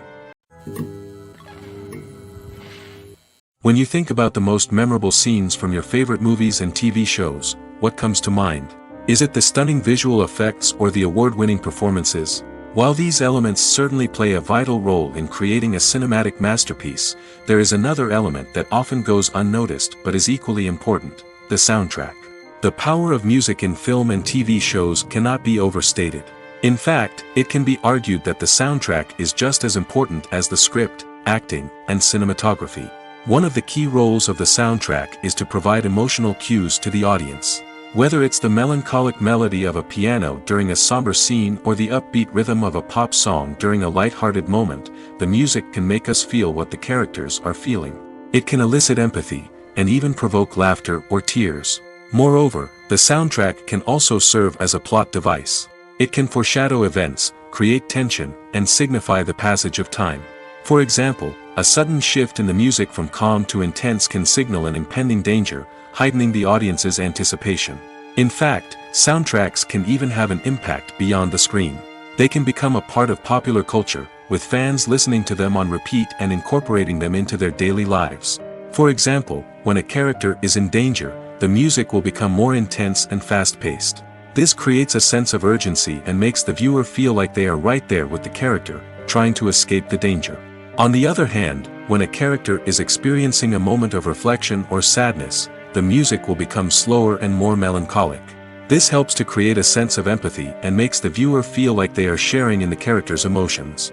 When you think about the most memorable scenes from your favorite movies and TV shows, what comes to mind? Is it the stunning visual effects or the award-winning performances? While these elements certainly play a vital role in creating a cinematic masterpiece, there is another element that often goes unnoticed but is equally important: the soundtrack. The power of music in film and TV shows cannot be overstated. In fact, it can be argued that the soundtrack is just as important as the script, acting, and cinematography. One of the key roles of the soundtrack is to provide emotional cues to the audience. Whether it's the melancholic melody of a piano during a somber scene or the upbeat rhythm of a pop song during a light-hearted moment, the music can make us feel what the characters are feeling. It can elicit empathy, and even provoke laughter or tears. Moreover, the soundtrack can also serve as a plot device. It can foreshadow events, create tension, and signify the passage of time. For example, a sudden shift in the music from calm to intense can signal an impending danger, heightening the audience's anticipation. In fact, soundtracks can even have an impact beyond the screen. They can become a part of popular culture, with fans listening to them on repeat and incorporating them into their daily lives. For example, when a character is in danger, the music will become more intense and fast-paced. This creates a sense of urgency and makes the viewer feel like they are right there with the character, trying to escape the danger. On the other hand, when a character is experiencing a moment of reflection or sadness, the music will become slower and more melancholic. This helps to create a sense of empathy and makes the viewer feel like they are sharing in the character's emotions.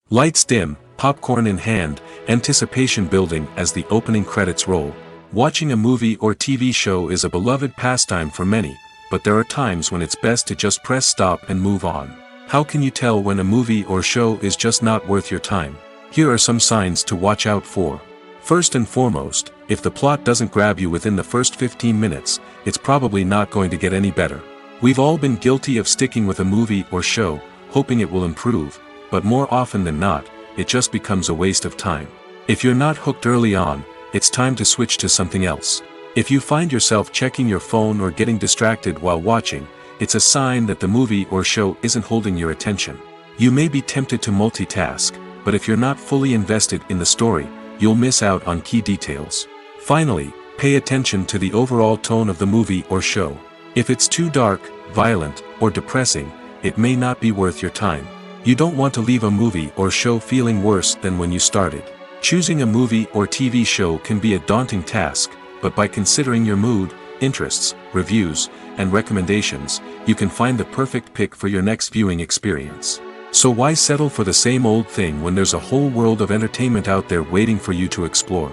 Lights dim, popcorn in hand, anticipation building as the opening credits roll. Watching a movie or TV show is a beloved pastime for many, but there are times when it's best to just press stop and move on. How can you tell when a movie or show is just not worth your time? Here are some signs to watch out for. First and foremost, if the plot doesn't grab you within the first 15 minutes, it's probably not going to get any better. We've all been guilty of sticking with a movie or show, hoping it will improve, but more often than not, it just becomes a waste of time. If you're not hooked early on, it's time to switch to something else. If you find yourself checking your phone or getting distracted while watching, it's a sign that the movie or show isn't holding your attention. You may be tempted to multitask, but if you're not fully invested in the story, you'll miss out on key details. Finally, pay attention to the overall tone of the movie or show. If it's too dark, violent, or depressing, it may not be worth your time. You don't want to leave a movie or show feeling worse than when you started. Choosing a movie or TV show can be a daunting task, but by considering your mood, interests, reviews, and recommendations, you can find the perfect pick for your next viewing experience. So why settle for the same old thing when there's a whole world of entertainment out there waiting for you to explore?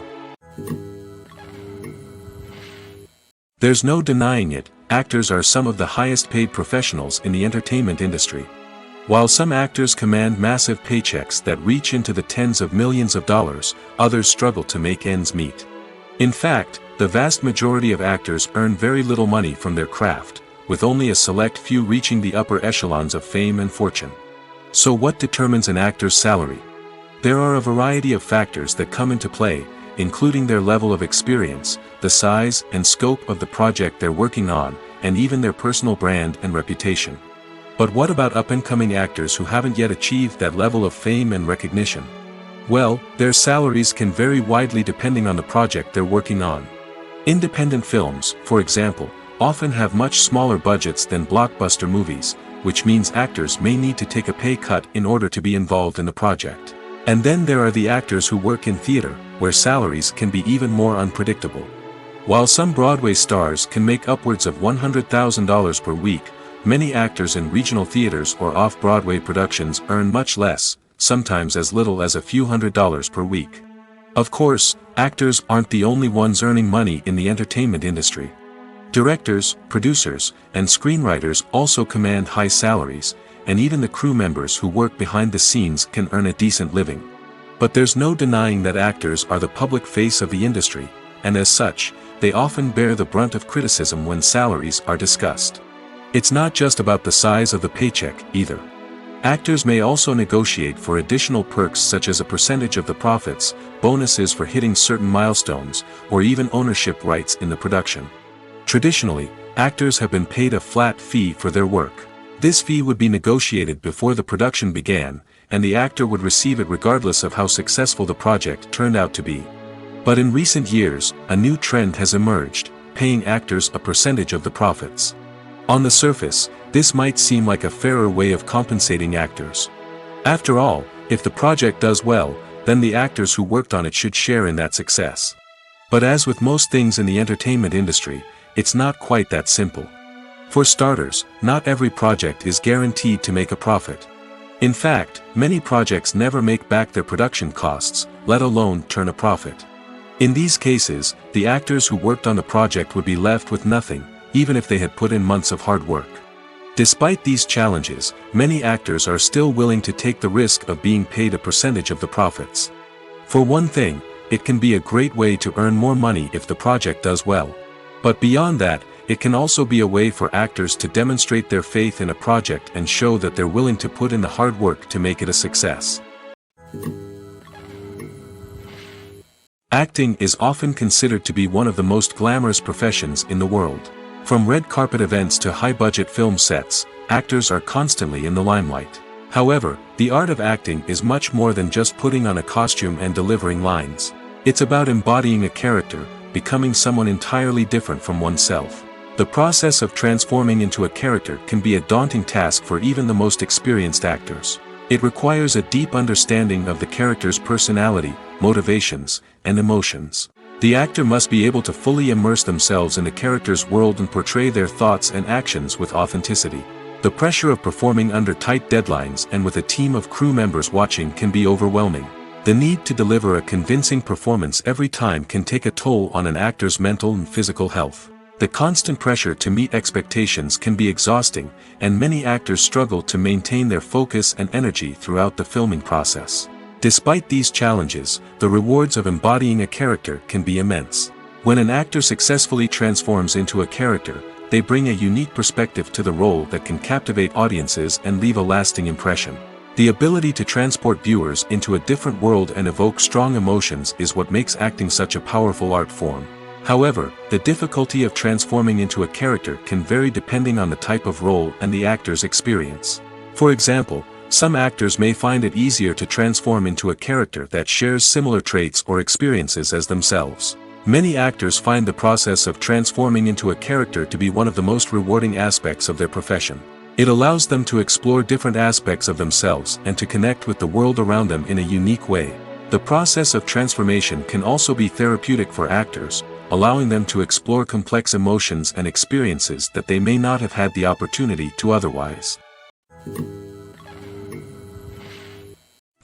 There's no denying it, actors are some of the highest paid professionals in the entertainment industry. While some actors command massive paychecks that reach into the tens of millions of dollars, others struggle to make ends meet. In fact, the vast majority of actors earn very little money from their craft, with only a select few reaching the upper echelons of fame and fortune. So what determines an actor's salary? There are a variety of factors that come into play, including their level of experience, the size and scope of the project they're working on, and even their personal brand and reputation. But what about up-and-coming actors who haven't yet achieved that level of fame and recognition? Well, their salaries can vary widely depending on the project they're working on. Independent films, for example, often have much smaller budgets than blockbuster movies, which means actors may need to take a pay cut in order to be involved in the project. And then there are the actors who work in theater, where salaries can be even more unpredictable. While some Broadway stars can make upwards of $100,000 per week, many actors in regional theaters or off-Broadway productions earn much less, sometimes as little as a few $100s per week. Of course, actors aren't the only ones earning money in the entertainment industry. Directors, producers, and screenwriters also command high salaries, and even the crew members who work behind the scenes can earn a decent living. But there's no denying that actors are the public face of the industry, and as such, they often bear the brunt of criticism when salaries are discussed. It's not just about the size of the paycheck, either. Actors may also negotiate for additional perks such as a percentage of the profits, bonuses for hitting certain milestones, or even ownership rights in the production. Traditionally, actors have been paid a flat fee for their work. This fee would be negotiated before the production began, and the actor would receive it regardless of how successful the project turned out to be. But in recent years, a new trend has emerged, paying actors a percentage of the profits. On the surface, this might seem like a fairer way of compensating actors. After all, if the project does well, then the actors who worked on it should share in that success. But as with most things in the entertainment industry, it's not quite that simple. For starters, not every project is guaranteed to make a profit. In fact, many projects never make back their production costs, let alone turn a profit. In these cases, the actors who worked on the project would be left with nothing, even if they had put in months of hard work. Despite these challenges, many actors are still willing to take the risk of being paid a percentage of the profits. For one thing, it can be a great way to earn more money if the project does well. But beyond that, it can also be a way for actors to demonstrate their faith in a project and show that they're willing to put in the hard work to make it a success. Acting is often considered to be one of the most glamorous professions in the world. From red carpet events to high-budget film sets, actors are constantly in the limelight. However, the art of acting is much more than just putting on a costume and delivering lines. It's about embodying a character, becoming someone entirely different from oneself. The process of transforming into a character can be a daunting task for even the most experienced actors. It requires a deep understanding of the character's personality, motivations, and emotions. The actor must be able to fully immerse themselves in the character's world and portray their thoughts and actions with authenticity. The pressure of performing under tight deadlines and with a team of crew members watching can be overwhelming. The need to deliver a convincing performance every time can take a toll on an actor's mental and physical health. The constant pressure to meet expectations can be exhausting, and many actors struggle to maintain their focus and energy throughout the filming process. Despite these challenges, the rewards of embodying a character can be immense. When an actor successfully transforms into a character, they bring a unique perspective to the role that can captivate audiences and leave a lasting impression. The ability to transport viewers into a different world and evoke strong emotions is what makes acting such a powerful art form. However, the difficulty of transforming into a character can vary depending on the type of role and the actor's experience. For example, some actors may find it easier to transform into a character that shares similar traits or experiences as themselves. Many actors find the process of transforming into a character to be one of the most rewarding aspects of their profession. It allows them to explore different aspects of themselves and to connect with the world around them in a unique way. The process of transformation can also be therapeutic for actors, allowing them to explore complex emotions and experiences that they may not have had the opportunity to otherwise.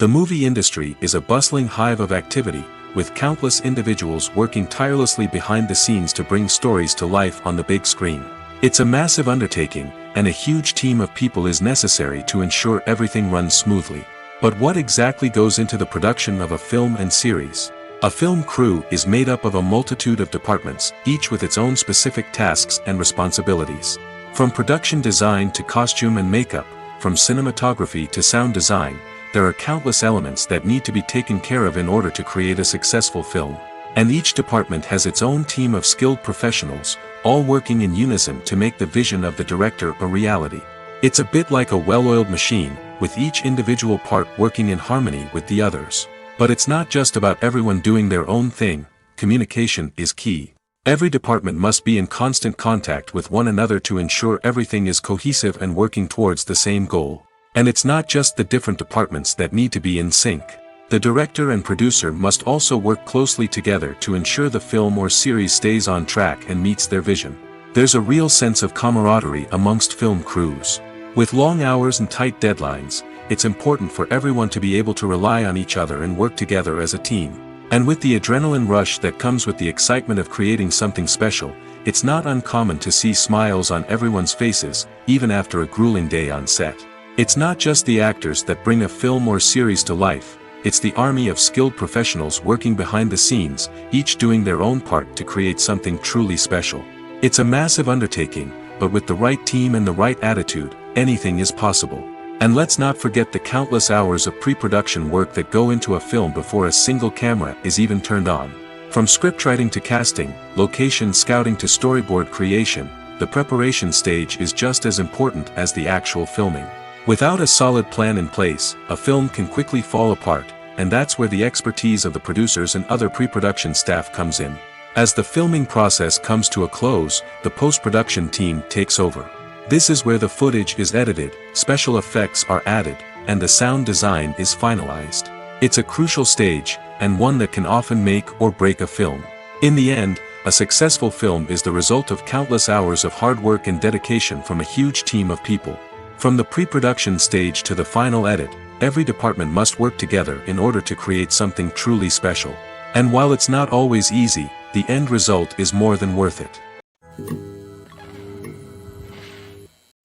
The movie industry is a bustling hive of activity, with countless individuals working tirelessly behind the scenes to bring stories to life on the big screen. It's a massive undertaking, and a huge team of people is necessary to ensure everything runs smoothly. But what exactly goes into the production of a film and series? A film crew is made up of a multitude of departments, each with its own specific tasks and responsibilities. From production design to costume and makeup, from cinematography to sound design, there are countless elements that need to be taken care of in order to create a successful film. And each department has its own team of skilled professionals, all working in unison to make the vision of the director a reality. It's a bit like a well-oiled machine, with each individual part working in harmony with the others. But it's not just about everyone doing their own thing. Communication is key. Every department must be in constant contact with one another to ensure everything is cohesive and working towards the same goal. And it's not just the different departments that need to be in sync. The director and producer must also work closely together to ensure the film or series stays on track and meets their vision. There's a real sense of camaraderie amongst film crews. With long hours and tight deadlines, it's important for everyone to be able to rely on each other and work together as a team. And with the adrenaline rush that comes with the excitement of creating something special, it's not uncommon to see smiles on everyone's faces, even after a grueling day on set. It's not just the actors that bring a film or series to life, it's the army of skilled professionals working behind the scenes, each doing their own part to create something truly special. It's a massive undertaking, but with the right team and the right attitude, anything is possible. And let's not forget the countless hours of pre-production work that go into a film before a single camera is even turned on. From scriptwriting to casting, location scouting to storyboard creation, the preparation stage is just as important as the actual filming. Without a solid plan in place, a film can quickly fall apart, and that's where the expertise of the producers and other pre-production staff comes in. As the filming process comes to a close, the post-production team takes over. This is where the footage is edited, special effects are added, and the sound design is finalized. It's a crucial stage, and one that can often make or break a film. In the end, a successful film is the result of countless hours of hard work and dedication from a huge team of people. From the pre-production stage to the final edit, every department must work together in order to create something truly special. And while it's not always easy, the end result is more than worth it.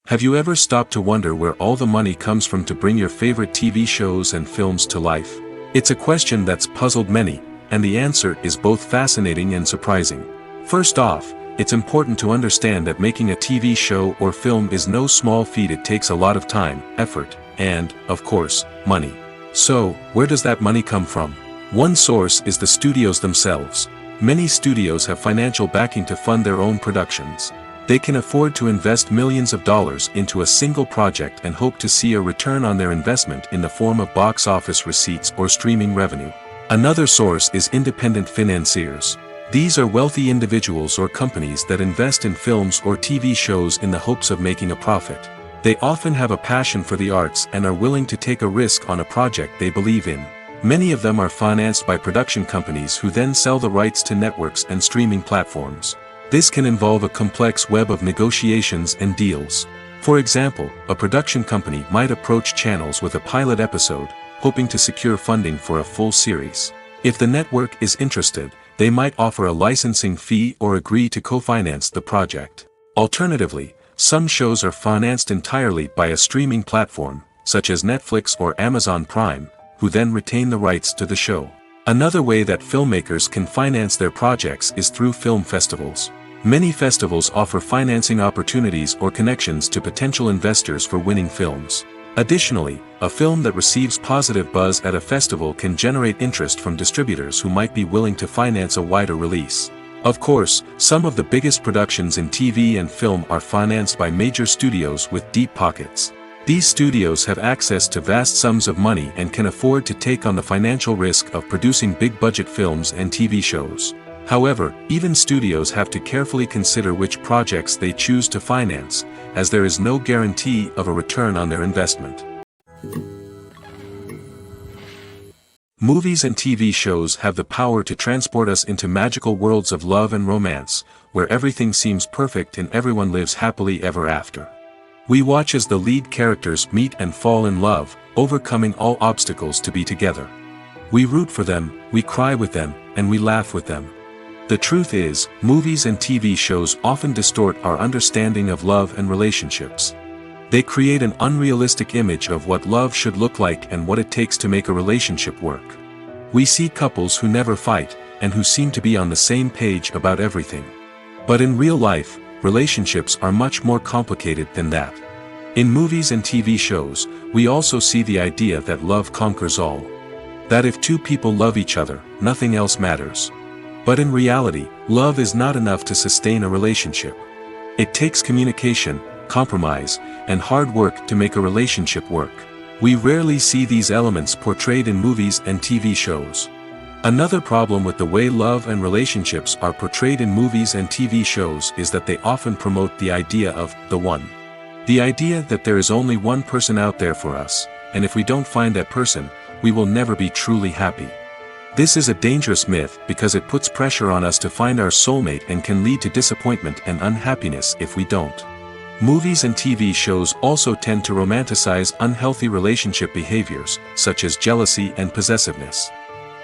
Have you ever stopped to wonder where all the money comes from to bring your favorite TV shows and films to life? It's a question that's puzzled many, and the answer is both fascinating and surprising. First off, it's important to understand that making a TV show or film is no small feat. It takes a lot of time, effort, and, of course, money. So, where does that money come from? One source is the studios themselves. Many studios have financial backing to fund their own productions. They can afford to invest millions of dollars into a single project and hope to see a return on their investment in the form of box office receipts or streaming revenue. Another source is independent financiers. These are wealthy individuals or companies that invest in films or TV shows in the hopes of making a profit. They often have a passion for the arts and are willing to take a risk on a project they believe in. Many of them are financed by production companies who then sell the rights to networks and streaming platforms. This can involve a complex web of negotiations and deals. For example, a production company might approach channels with a pilot episode, hoping to secure funding for a full series. If the network is interested, they might offer a licensing fee or agree to co-finance the project. Alternatively, some shows are financed entirely by a streaming platform, such as Netflix or Amazon Prime, who then retain the rights to the show. Another way that filmmakers can finance their projects is through film festivals. Many festivals offer financing opportunities or connections to potential investors for winning films. Additionally, a film that receives positive buzz at a festival can generate interest from distributors who might be willing to finance a wider release. Of course, some of the biggest productions in TV and film are financed by major studios with deep pockets. These studios have access to vast sums of money and can afford to take on the financial risk of producing big-budget films and TV shows. However, even studios have to carefully consider which projects they choose to finance, as there is no guarantee of a return on their investment. Movies and TV shows have the power to transport us into magical worlds of love and romance, where everything seems perfect and everyone lives happily ever after. We watch as the lead characters meet and fall in love, overcoming all obstacles to be together. We root for them, we cry with them, and we laugh with them. The truth is, movies and TV shows often distort our understanding of love and relationships. They create an unrealistic image of what love should look like and what it takes to make a relationship work. We see couples who never fight, and who seem to be on the same page about everything. But in real life, relationships are much more complicated than that. In movies and TV shows, we also see the idea that love conquers all. That if two people love each other, nothing else matters. But in reality, love is not enough to sustain a relationship. It takes communication, compromise, and hard work to make a relationship work. We rarely see these elements portrayed in movies and TV shows. Another problem with the way love and relationships are portrayed in movies and TV shows is that they often promote the idea of the one. The idea that there is only one person out there for us, and if we don't find that person, we will never be truly happy. This is a dangerous myth because it puts pressure on us to find our soulmate and can lead to disappointment and unhappiness if we don't. Movies and TV shows also tend to romanticize unhealthy relationship behaviors, such as jealousy and possessiveness.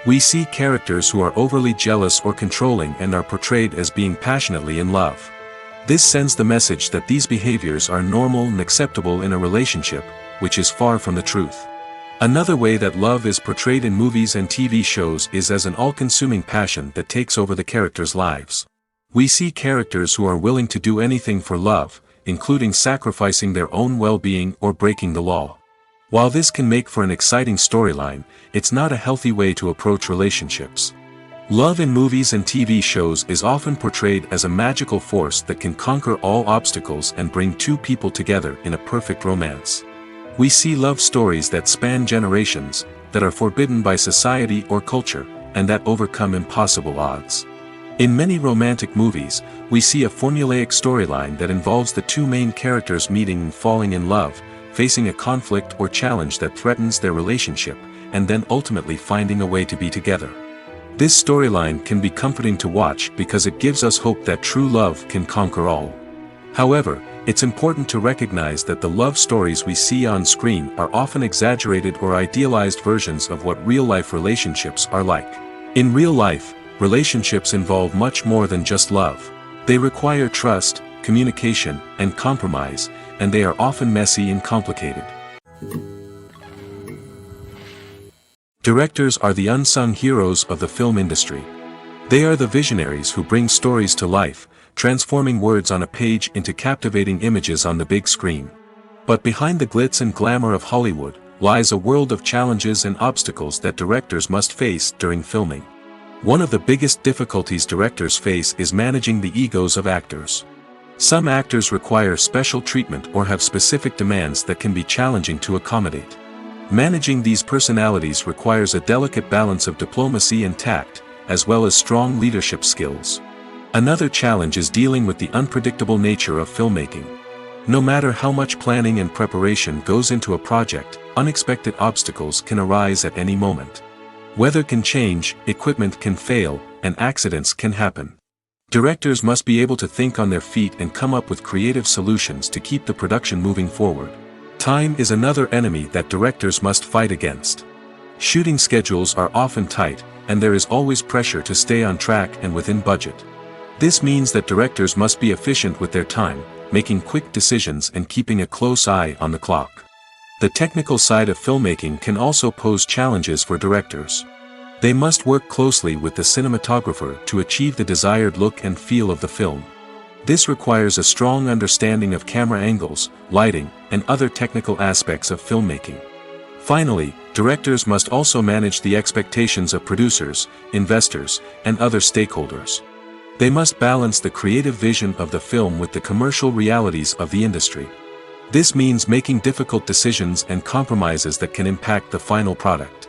We see characters who are overly jealous or controlling and are portrayed as being passionately in love. This sends the message that these behaviors are normal and acceptable in a relationship, which is far from the truth. Another way that love is portrayed in movies and TV shows is as an all-consuming passion that takes over the characters' lives. We see characters who are willing to do anything for love, including sacrificing their own well-being or breaking the law. While this can make for an exciting storyline, it's not a healthy way to approach relationships. Love in movies and TV shows is often portrayed as a magical force that can conquer all obstacles and bring two people together in a perfect romance. We see love stories that span generations, that are forbidden by society or culture, and that overcome impossible odds. In many romantic movies, we see a formulaic storyline that involves the two main characters meeting and falling in love, facing a conflict or challenge that threatens their relationship, and then ultimately finding a way to be together. This storyline can be comforting to watch because it gives us hope that true love can conquer all. However, it's important to recognize that the love stories we see on screen are often exaggerated or idealized versions of what real-life relationships are like. In real life, relationships involve much more than just love. They require trust, communication, and compromise, and they are often messy and complicated. Directors are the unsung heroes of the film industry. They are the visionaries who bring stories to life, transforming words on a page into captivating images on the big screen. But behind the glitz and glamour of Hollywood, lies a world of challenges and obstacles that directors must face during filming. One of the biggest difficulties directors face is managing the egos of actors. Some actors require special treatment or have specific demands that can be challenging to accommodate. Managing these personalities requires a delicate balance of diplomacy and tact, as well as strong leadership skills. Another challenge is dealing with the unpredictable nature of filmmaking. No matter how much planning and preparation goes into a project, unexpected obstacles can arise at any moment. Weather can change, equipment can fail, and accidents can happen. Directors must be able to think on their feet and come up with creative solutions to keep the production moving forward. Time is another enemy that directors must fight against. Shooting schedules are often tight, and there is always pressure to stay on track and within budget. This means that directors must be efficient with their time, making quick decisions and keeping a close eye on the clock. The technical side of filmmaking can also pose challenges for directors. They must work closely with the cinematographer to achieve the desired look and feel of the film. This requires a strong understanding of camera angles, lighting, and other technical aspects of filmmaking. Finally, directors must also manage the expectations of producers, investors, and other stakeholders. They must balance the creative vision of the film with the commercial realities of the industry. This means making difficult decisions and compromises that can impact the final product.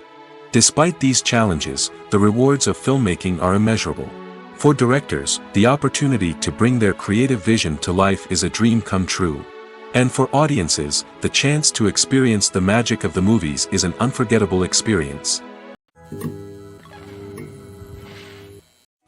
Despite these challenges, the rewards of filmmaking are immeasurable. For directors, the opportunity to bring their creative vision to life is a dream come true. And for audiences, the chance to experience the magic of the movies is an unforgettable experience.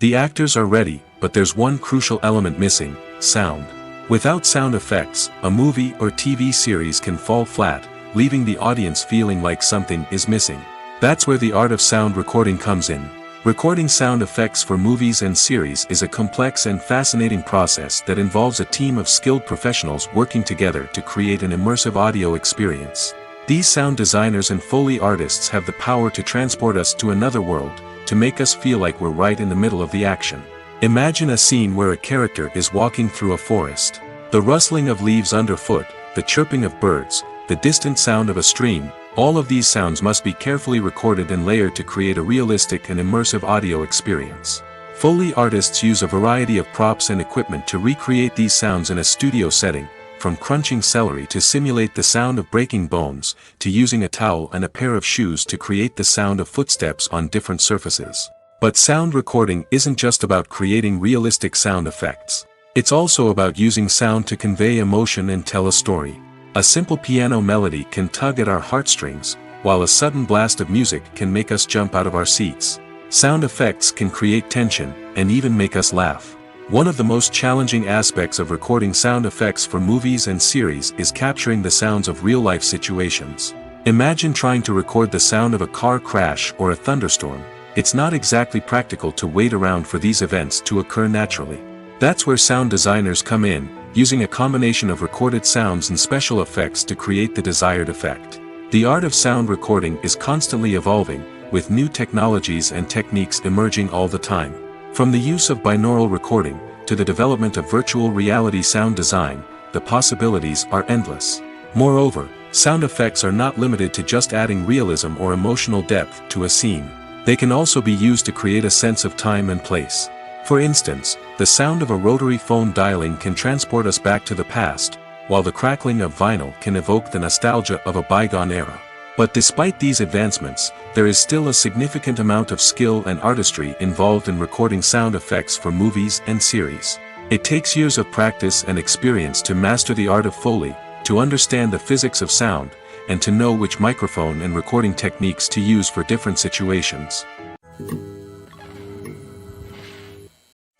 The actors are ready, but there's one crucial element missing: sound. Without sound effects, a movie or TV series can fall flat, leaving the audience feeling like something is missing. That's where the art of sound recording comes in. Recording sound effects for movies and series is a complex and fascinating process that involves a team of skilled professionals working together to create an immersive audio experience. These sound designers and Foley artists have the power to transport us to another world, to make us feel like we're right in the middle of the action. Imagine a scene where a character is walking through a forest. The rustling of leaves underfoot, the chirping of birds, the distant sound of a stream, all of these sounds must be carefully recorded and layered to create a realistic and immersive audio experience. Foley artists use a variety of props and equipment to recreate these sounds in a studio setting, from crunching celery to simulate the sound of breaking bones, to using a towel and a pair of shoes to create the sound of footsteps on different surfaces. But sound recording isn't just about creating realistic sound effects. It's also about using sound to convey emotion and tell a story. A simple piano melody can tug at our heartstrings, while a sudden blast of music can make us jump out of our seats. Sound effects can create tension, and even make us laugh. One of the most challenging aspects of recording sound effects for movies and series is capturing the sounds of real-life situations. Imagine trying to record the sound of a car crash or a thunderstorm. It's not exactly practical to wait around for these events to occur naturally. That's where sound designers come in, using a combination of recorded sounds and special effects to create the desired effect. The art of sound recording is constantly evolving, with new technologies and techniques emerging all the time. From the use of binaural recording, to the development of virtual reality sound design, the possibilities are endless. Moreover, sound effects are not limited to just adding realism or emotional depth to a scene. They can also be used to create a sense of time and place. For instance, the sound of a rotary phone dialing can transport us back to the past, while the crackling of vinyl can evoke the nostalgia of a bygone era. But despite these advancements, there is still a significant amount of skill and artistry involved in recording sound effects for movies and series. It takes years of practice and experience to master the art of Foley, to understand the physics of sound, and to know which microphone and recording techniques to use for different situations.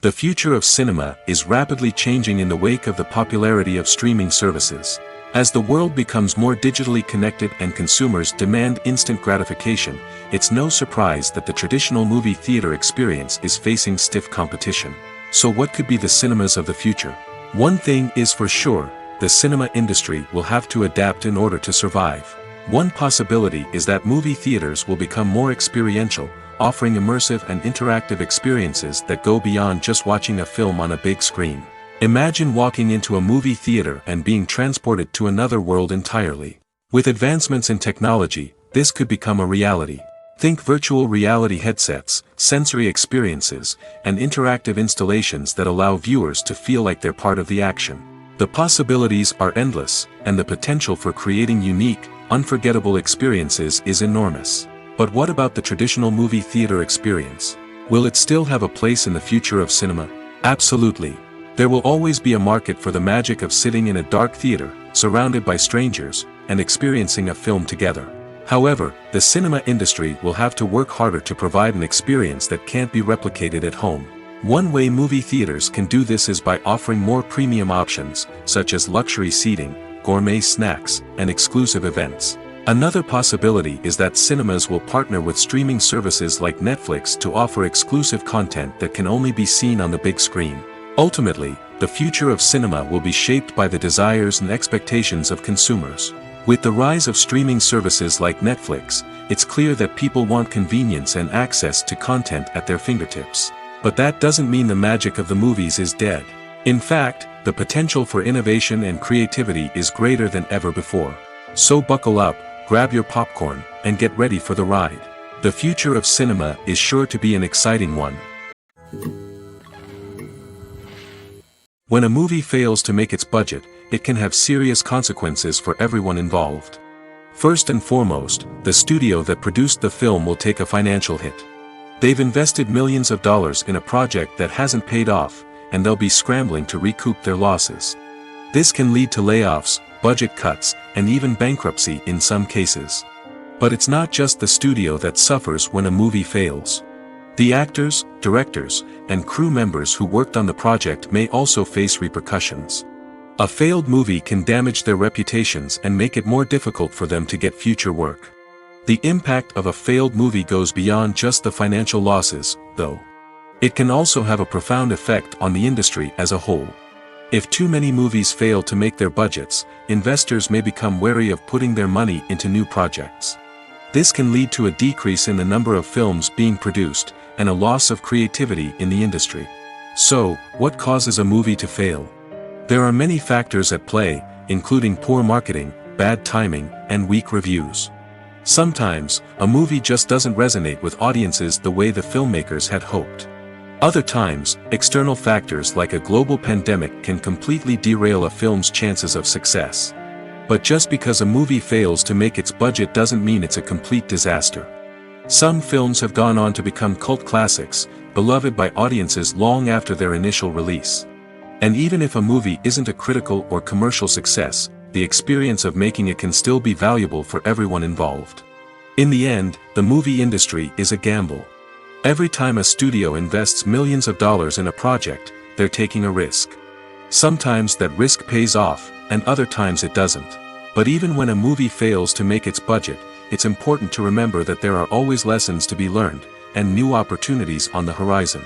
The future of cinema is rapidly changing in the wake of the popularity of streaming services. As the world becomes more digitally connected and consumers demand instant gratification, it's no surprise that the traditional movie theater experience is facing stiff competition. So what could be the cinemas of the future? One thing is for sure, the cinema industry will have to adapt in order to survive. One possibility is that movie theaters will become more experiential, offering immersive and interactive experiences that go beyond just watching a film on a big screen. Imagine walking into a movie theater and being transported to another world entirely. With advancements in technology, this could become a reality. Think virtual reality headsets, sensory experiences, and interactive installations that allow viewers to feel like they're part of the action. The possibilities are endless, and the potential for creating unique, unforgettable experiences is enormous. But what about the traditional movie theater experience? Will it still have a place in the future of cinema? Absolutely. There will always be a market for the magic of sitting in a dark theater, surrounded by strangers, and experiencing a film together. However, the cinema industry will have to work harder to provide an experience that can't be replicated at home. One way movie theaters can do this is by offering more premium options, such as luxury seating, gourmet snacks, and exclusive events. Another possibility is that cinemas will partner with streaming services like Netflix to offer exclusive content that can only be seen on the big screen. Ultimately, the future of cinema will be shaped by the desires and expectations of consumers. With the rise of streaming services like Netflix, it's clear that people want convenience and access to content at their fingertips. But that doesn't mean the magic of the movies is dead. In fact, the potential for innovation and creativity is greater than ever before. So buckle up, grab your popcorn, and get ready for the ride. The future of cinema is sure to be an exciting one. When a movie fails to make its budget, it can have serious consequences for everyone involved. First and foremost, the studio that produced the film will take a financial hit. They've invested millions of dollars in a project that hasn't paid off, and they'll be scrambling to recoup their losses. This can lead to layoffs, budget cuts, and even bankruptcy in some cases. But it's not just the studio that suffers when a movie fails. The actors, directors, and crew members who worked on the project may also face repercussions. A failed movie can damage their reputations and make it more difficult for them to get future work. The impact of a failed movie goes beyond just the financial losses, though. It can also have a profound effect on the industry as a whole. If too many movies fail to make their budgets, investors may become wary of putting their money into new projects. This can lead to a decrease in the number of films being produced, and a loss of creativity in the industry. So, what causes a movie to fail? There are many factors at play, including poor marketing, bad timing, and weak reviews. Sometimes, a movie just doesn't resonate with audiences the way the filmmakers had hoped. Other times, external factors like a global pandemic can completely derail a film's chances of success. But just because a movie fails to make its budget doesn't mean it's a complete disaster. Some films have gone on to become cult classics, beloved by audiences long after their initial release. And even if a movie isn't a critical or commercial success, the experience of making it can still be valuable for everyone involved. In the end, the movie industry is a gamble. Every time a studio invests millions of dollars in a project, they're taking a risk. Sometimes that risk pays off, and other times it doesn't. But even when a movie fails to make its budget, it's important to remember that there are always lessons to be learned, and new opportunities on the horizon.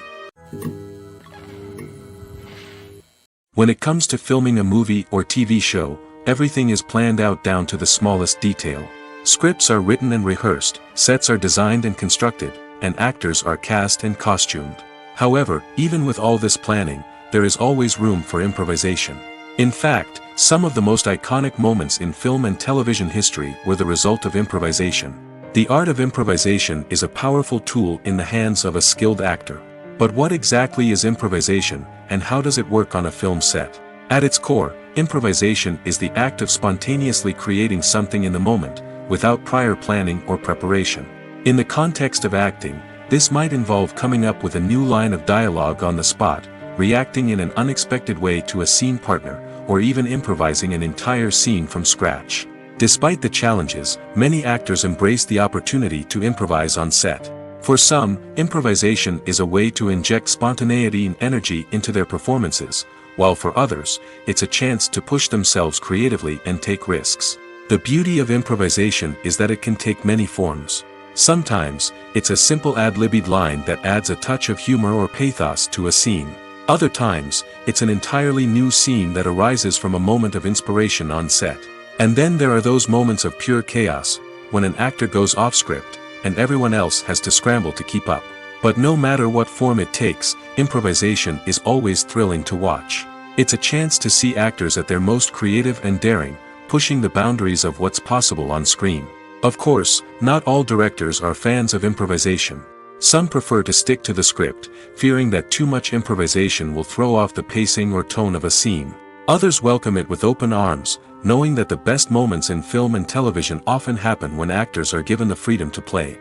When it comes to filming a movie or TV show, everything is planned out down to the smallest detail. Scripts are written and rehearsed, sets are designed and constructed, and actors are cast and costumed. However, even with all this planning, there is always room for improvisation. In fact, some of the most iconic moments in film and television history were the result of improvisation. The art of improvisation is a powerful tool in the hands of a skilled actor. But what exactly is improvisation, and how does it work on a film set? At its core, improvisation is the act of spontaneously creating something in the moment, without prior planning or preparation. In the context of acting, this might involve coming up with a new line of dialogue on the spot, reacting in an unexpected way to a scene partner, or even improvising an entire scene from scratch. Despite the challenges, many actors embrace the opportunity to improvise on set. For some, improvisation is a way to inject spontaneity and energy into their performances, while for others, it's a chance to push themselves creatively and take risks. The beauty of improvisation is that it can take many forms. Sometimes, it's a simple ad-libbed line that adds a touch of humor or pathos to a scene. Other times, it's an entirely new scene that arises from a moment of inspiration on set. And then there are those moments of pure chaos, when an actor goes off script, and everyone else has to scramble to keep up. But no matter what form it takes, improvisation is always thrilling to watch. It's a chance to see actors at their most creative and daring, pushing the boundaries of what's possible on screen. Of course, not all directors are fans of improvisation. Some prefer to stick to the script, fearing that too much improvisation will throw off the pacing or tone of a scene. Others welcome it with open arms, knowing that the best moments in film and television often happen when actors are given the freedom to play.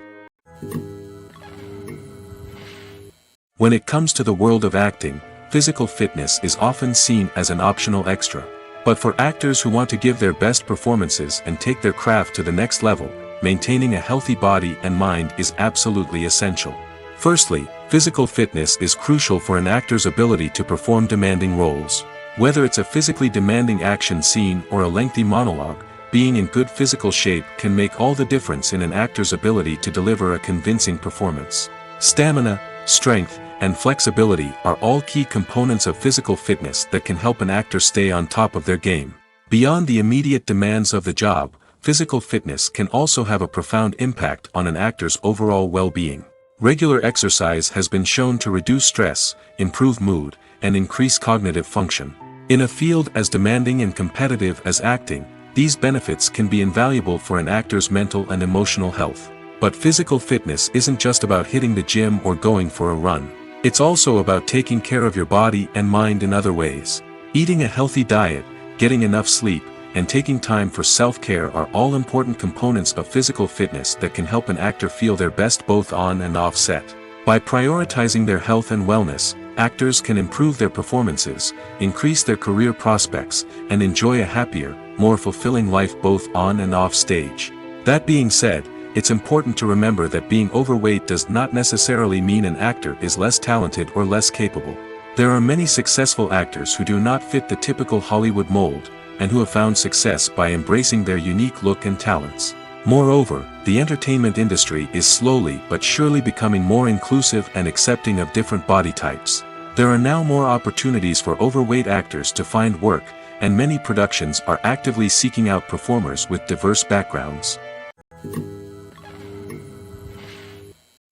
When it comes to the world of acting, physical fitness is often seen as an optional extra. But for actors who want to give their best performances and take their craft to the next level, maintaining a healthy body and mind is absolutely essential. Firstly, physical fitness is crucial for an actor's ability to perform demanding roles. Whether it's a physically demanding action scene or a lengthy monologue, being in good physical shape can make all the difference in an actor's ability to deliver a convincing performance. Stamina, strength, and flexibility are all key components of physical fitness that can help an actor stay on top of their game. Beyond the immediate demands of the job, physical fitness can also have a profound impact on an actor's overall well-being. Regular exercise has been shown to reduce stress, improve mood, and increase cognitive function. In a field as demanding and competitive as acting, these benefits can be invaluable for an actor's mental and emotional health. But physical fitness isn't just about hitting the gym or going for a run. It's also about taking care of your body and mind in other ways. Eating a healthy diet, getting enough sleep, and taking time for self-care are all important components of physical fitness that can help an actor feel their best both on and off set. By prioritizing their health and wellness, actors can improve their performances, increase their career prospects, and enjoy a happier, more fulfilling life both on and off stage. That being said, it's important to remember that being overweight does not necessarily mean an actor is less talented or less capable. There are many successful actors who do not fit the typical Hollywood mold, and who have found success by embracing their unique look and talents. Moreover, the entertainment industry is slowly but surely becoming more inclusive and accepting of different body types. There are now more opportunities for overweight actors to find work, and many productions are actively seeking out performers with diverse backgrounds.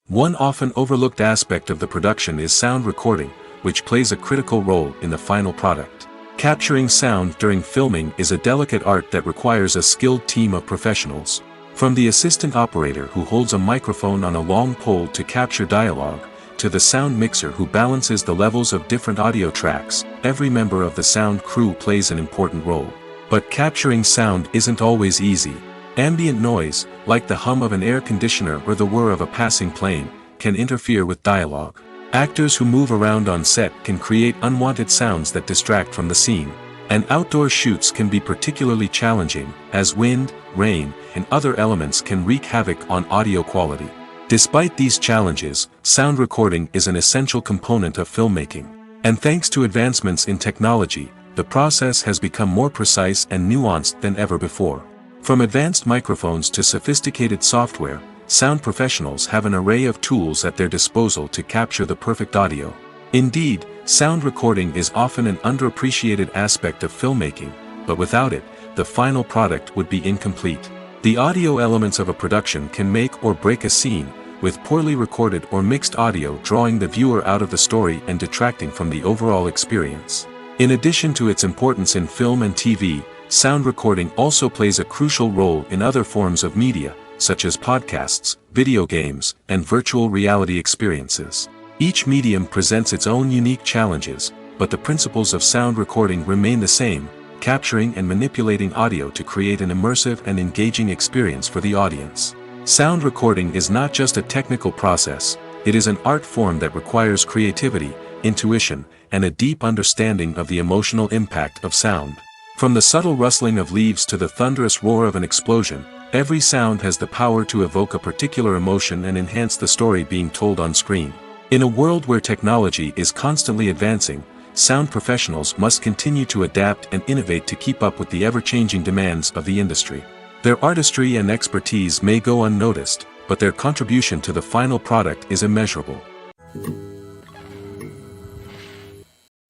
One often overlooked aspect of the production is sound recording, which plays a critical role in the final product. Capturing sound during filming is a delicate art that requires a skilled team of professionals. From the assistant operator who holds a microphone on a long pole to capture dialogue, to the sound mixer who balances the levels of different audio tracks, every member of the sound crew plays an important role. But capturing sound isn't always easy. Ambient noise, like the hum of an air conditioner or the whir of a passing plane, can interfere with dialogue. Actors who move around on set can create unwanted sounds that distract from the scene. And outdoor shoots can be particularly challenging, as wind, rain, and other elements can wreak havoc on audio quality. Despite these challenges, sound recording is an essential component of filmmaking. And thanks to advancements in technology, the process has become more precise and nuanced than ever before. From advanced microphones to sophisticated software, sound professionals have an array of tools at their disposal to capture the perfect audio. Indeed, sound recording is often an underappreciated aspect of filmmaking, but without it, the final product would be incomplete. The audio elements of a production can make or break a scene, with poorly recorded or mixed audio drawing the viewer out of the story and detracting from the overall experience. In addition to its importance in film and TV, sound recording also plays a crucial role in other forms of media, such as podcasts, video games, and virtual reality experiences. Each medium presents its own unique challenges, but the principles of sound recording remain the same, capturing and manipulating audio to create an immersive and engaging experience for the audience. Sound recording is not just a technical process, it is an art form that requires creativity, intuition, and a deep understanding of the emotional impact of sound. From the subtle rustling of leaves to the thunderous roar of an explosion, every sound has the power to evoke a particular emotion and enhance the story being told on screen. In a world where technology is constantly advancing, sound professionals must continue to adapt and innovate to keep up with the ever-changing demands of the industry. Their artistry and expertise may go unnoticed, but their contribution to the final product is immeasurable.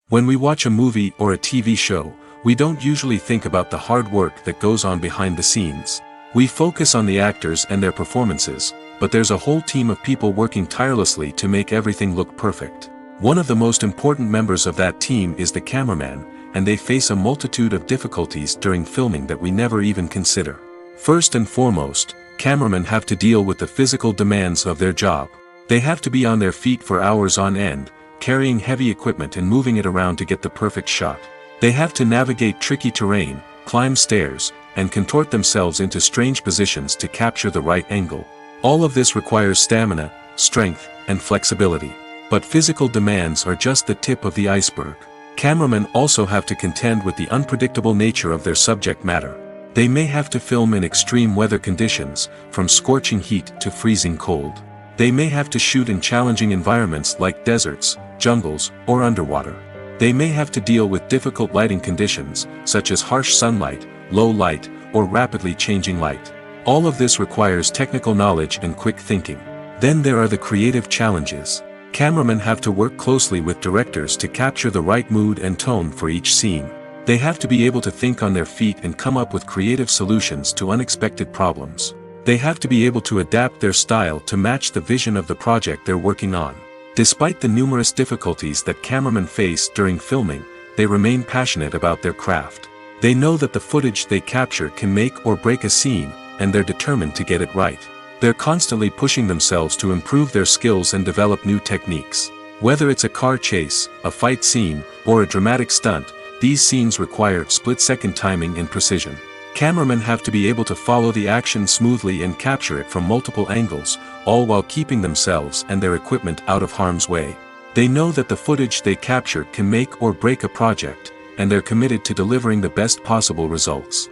When we watch a movie or a TV show, we don't usually think about the hard work that goes on behind the scenes. We focus on the actors and their performances, but there's a whole team of people working tirelessly to make everything look perfect. One of the most important members of that team is the cameraman, and they face a multitude of difficulties during filming that we never even consider. First and foremost, cameramen have to deal with the physical demands of their job. They have to be on their feet for hours on end, carrying heavy equipment and moving it around to get the perfect shot. They have to navigate tricky terrain, climb stairs, and contort themselves into strange positions to capture the right angle. All of this requires stamina, strength, and flexibility. But physical demands are just the tip of the iceberg. Cameramen also have to contend with the unpredictable nature of their subject matter. They may have to film in extreme weather conditions, from scorching heat to freezing cold. They may have to shoot in challenging environments like deserts, jungles, or underwater. They may have to deal with difficult lighting conditions, such as harsh sunlight, low light, or rapidly changing light. All of this requires technical knowledge and quick thinking. Then there are the creative challenges. Cameramen have to work closely with directors to capture the right mood and tone for each scene. They have to be able to think on their feet and come up with creative solutions to unexpected problems. They have to be able to adapt their style to match the vision of the project they're working on. Despite the numerous difficulties that cameramen face during filming, they remain passionate about their craft. They know that the footage they capture can make or break a scene, and they're determined to get it right. They're constantly pushing themselves to improve their skills and develop new techniques. Whether it's a car chase, a fight scene, or a dramatic stunt, these scenes require split-second timing and precision. Cameramen have to be able to follow the action smoothly and capture it from multiple angles, all while keeping themselves and their equipment out of harm's way. They know that the footage they capture can make or break a project, and they're committed to delivering the best possible results.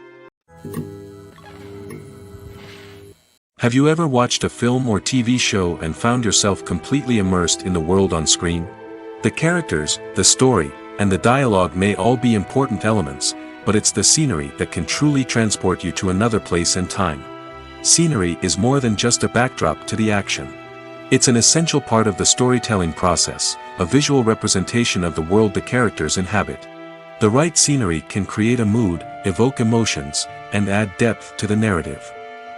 Have you ever watched a film or TV show and found yourself completely immersed in the world on screen? The characters, the story, and the dialogue may all be important elements, but it's the scenery that can truly transport you to another place and time. Scenery is more than just a backdrop to the action. It's an essential part of the storytelling process, a visual representation of the world the characters inhabit. The right scenery can create a mood, evoke emotions, and add depth to the narrative.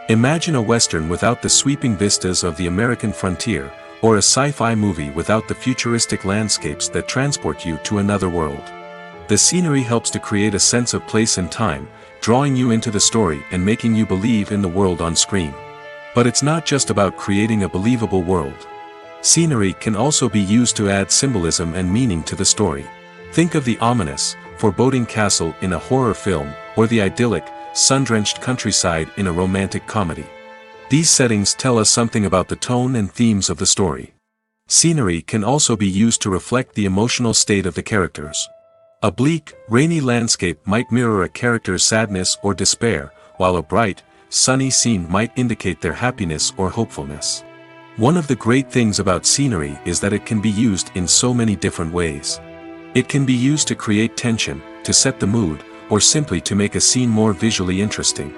Imagine a Western without the sweeping vistas of the American frontier, or a sci-fi movie without the futuristic landscapes that transport you to another world. The scenery helps to create a sense of place and time, drawing you into the story and making you believe in the world on screen. But it's not just about creating a believable world. Scenery can also be used to add symbolism and meaning to the story. Think of the ominous, foreboding castle in a horror film, or the idyllic, sun-drenched countryside in a romantic comedy. These settings tell us something about the tone and themes of the story. Scenery can also be used to reflect the emotional state of the characters. A bleak, rainy landscape might mirror a character's sadness or despair, while a bright, sunny scene might indicate their happiness or hopefulness. One of the great things about scenery is that it can be used in so many different ways. It can be used to create tension, to set the mood, or simply to make a scene more visually interesting.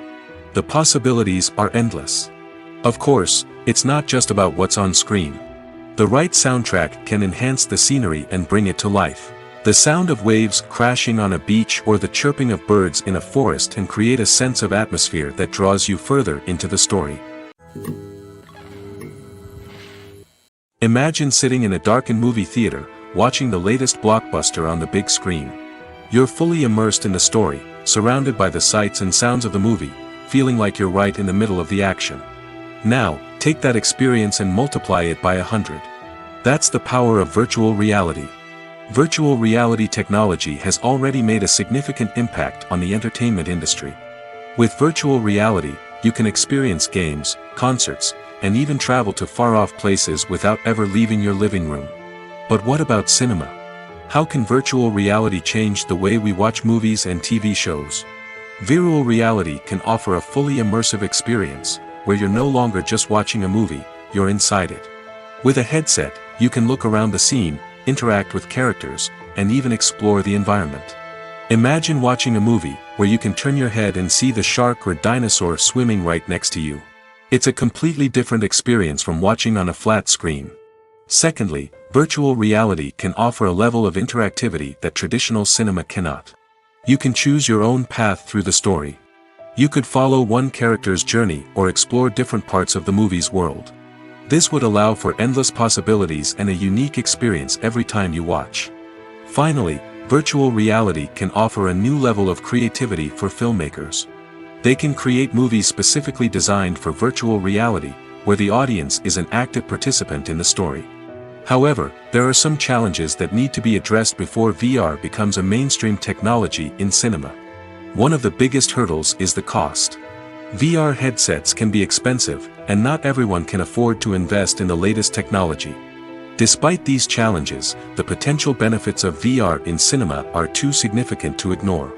The possibilities are endless. Of course, it's not just about what's on screen. The right soundtrack can enhance the scenery and bring it to life. The sound of waves crashing on a beach or the chirping of birds in a forest can create a sense of atmosphere that draws you further into the story. Imagine sitting in a darkened movie theater, watching the latest blockbuster on the big screen. You're fully immersed in the story, surrounded by the sights and sounds of the movie, feeling like you're right in the middle of the action. Now, take that experience and multiply it by 100. That's the power of virtual reality. Virtual reality technology has already made a significant impact on the entertainment industry. With virtual reality, you can experience games, concerts, and even travel to far-off places without ever leaving your living room. But what about cinema? How can virtual reality change the way we watch movies and TV shows? Virtual reality can offer a fully immersive experience, where you're no longer just watching a movie, you're inside it. With a headset, you can look around the scene, interact with characters, and even explore the environment. Imagine watching a movie where you can turn your head and see the shark or dinosaur swimming right next to you. It's a completely different experience from watching on a flat screen. Secondly, virtual reality can offer a level of interactivity that traditional cinema cannot. You can choose your own path through the story. You could follow one character's journey or explore different parts of the movie's world. This would allow for endless possibilities and a unique experience every time you watch. Finally, virtual reality can offer a new level of creativity for filmmakers. They can create movies specifically designed for virtual reality, where the audience is an active participant in the story. However, there are some challenges that need to be addressed before VR becomes a mainstream technology in cinema. One of the biggest hurdles is the cost. VR headsets can be expensive, and not everyone can afford to invest in the latest technology. Despite these challenges, the potential benefits of VR in cinema are too significant to ignore.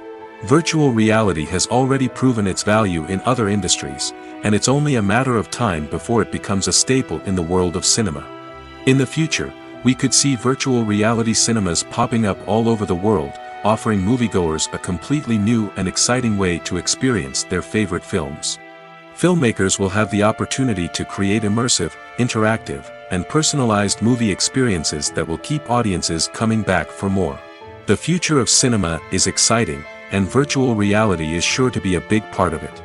Virtual reality has already proven its value in other industries, and it's only a matter of time before it becomes a staple in the world of cinema. In the future, we could see virtual reality cinemas popping up all over the world, offering moviegoers a completely new and exciting way to experience their favorite films. Filmmakers will have the opportunity to create immersive, interactive, and personalized movie experiences that will keep audiences coming back for more. The future of cinema is exciting, and virtual reality is sure to be a big part of it.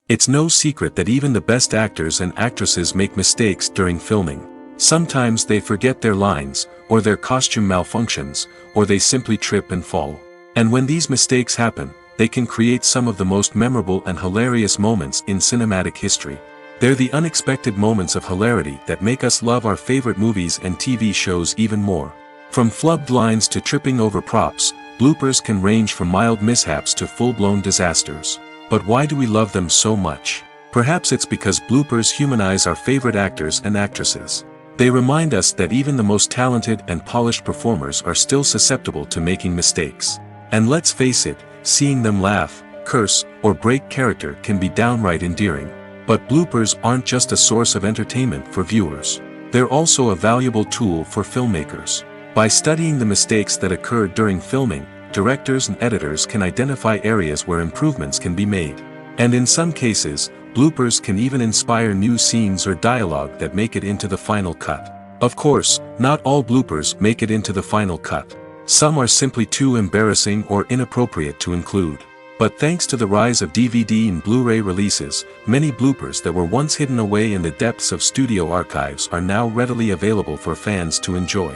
It's no secret that even the best actors and actresses make mistakes during filming. Sometimes they forget their lines, or their costume malfunctions, or they simply trip and fall. And when these mistakes happen, they can create some of the most memorable and hilarious moments in cinematic history. They're the unexpected moments of hilarity that make us love our favorite movies and TV shows even more. From flubbed lines to tripping over props, bloopers can range from mild mishaps to full-blown disasters. But why do we love them so much? Perhaps it's because bloopers humanize our favorite actors and actresses. They remind us that even the most talented and polished performers are still susceptible to making mistakes. And let's face it, seeing them laugh, curse, or break character can be downright endearing. But bloopers aren't just a source of entertainment for viewers. They're also a valuable tool for filmmakers. By studying the mistakes that occurred during filming, directors and editors can identify areas where improvements can be made. And in some cases, bloopers can even inspire new scenes or dialogue that make it into the final cut. Of course, not all bloopers make it into the final cut. Some are simply too embarrassing or inappropriate to include. But thanks to the rise of DVD and Blu-ray releases, many bloopers that were once hidden away in the depths of studio archives are now readily available for fans to enjoy.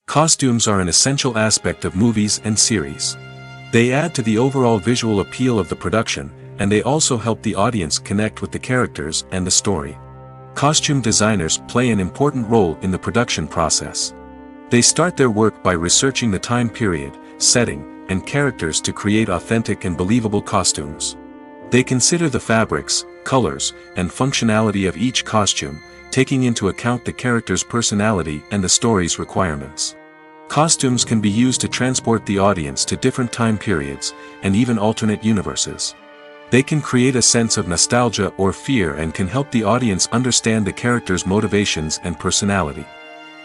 Costumes are an essential aspect of movies and series. They add to the overall visual appeal of the production, and they also help the audience connect with the characters and the story. Costume designers play an important role in the production process. They start their work by researching the time period, setting, and characters to create authentic and believable costumes. They consider the fabrics, colors, and functionality of each costume, taking into account the character's personality and the story's requirements. Costumes can be used to transport the audience to different time periods, and even alternate universes. They can create a sense of nostalgia or fear and can help the audience understand the character's motivations and personality.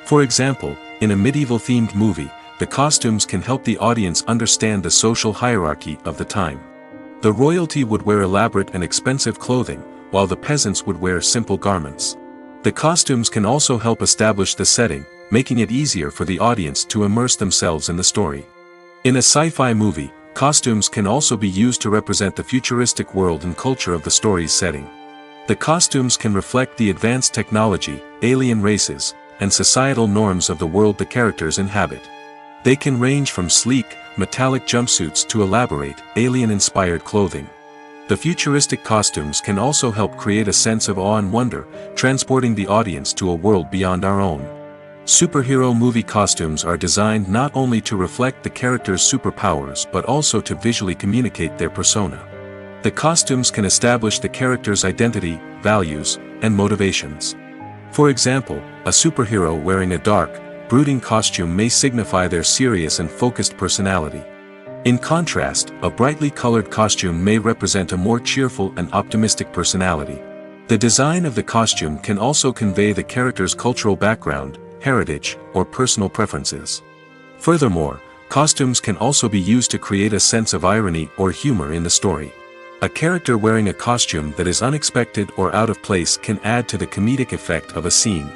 For example, in a medieval-themed movie, the costumes can help the audience understand the social hierarchy of the time. The royalty would wear elaborate and expensive clothing, while the peasants would wear simple garments. The costumes can also help establish the setting, making it easier for the audience to immerse themselves in the story. In a sci-fi movie, costumes can also be used to represent the futuristic world and culture of the story's setting. The costumes can reflect the advanced technology, alien races, and societal norms of the world the characters inhabit. They can range from sleek, metallic jumpsuits to elaborate, alien-inspired clothing. The futuristic costumes can also help create a sense of awe and wonder, transporting the audience to a world beyond our own. Superhero movie costumes are designed not only to reflect the character's superpowers but also to visually communicate their persona. The costumes can establish the character's identity, values, and motivations. For example, a superhero wearing a dark, brooding costume may signify their serious and focused personality. In contrast, a brightly colored costume may represent a more cheerful and optimistic personality. The design of the costume can also convey the character's cultural background, heritage, or personal preferences. Furthermore, costumes can also be used to create a sense of irony or humor in the story. A character wearing a costume that is unexpected or out of place can add to the comedic effect of a scene.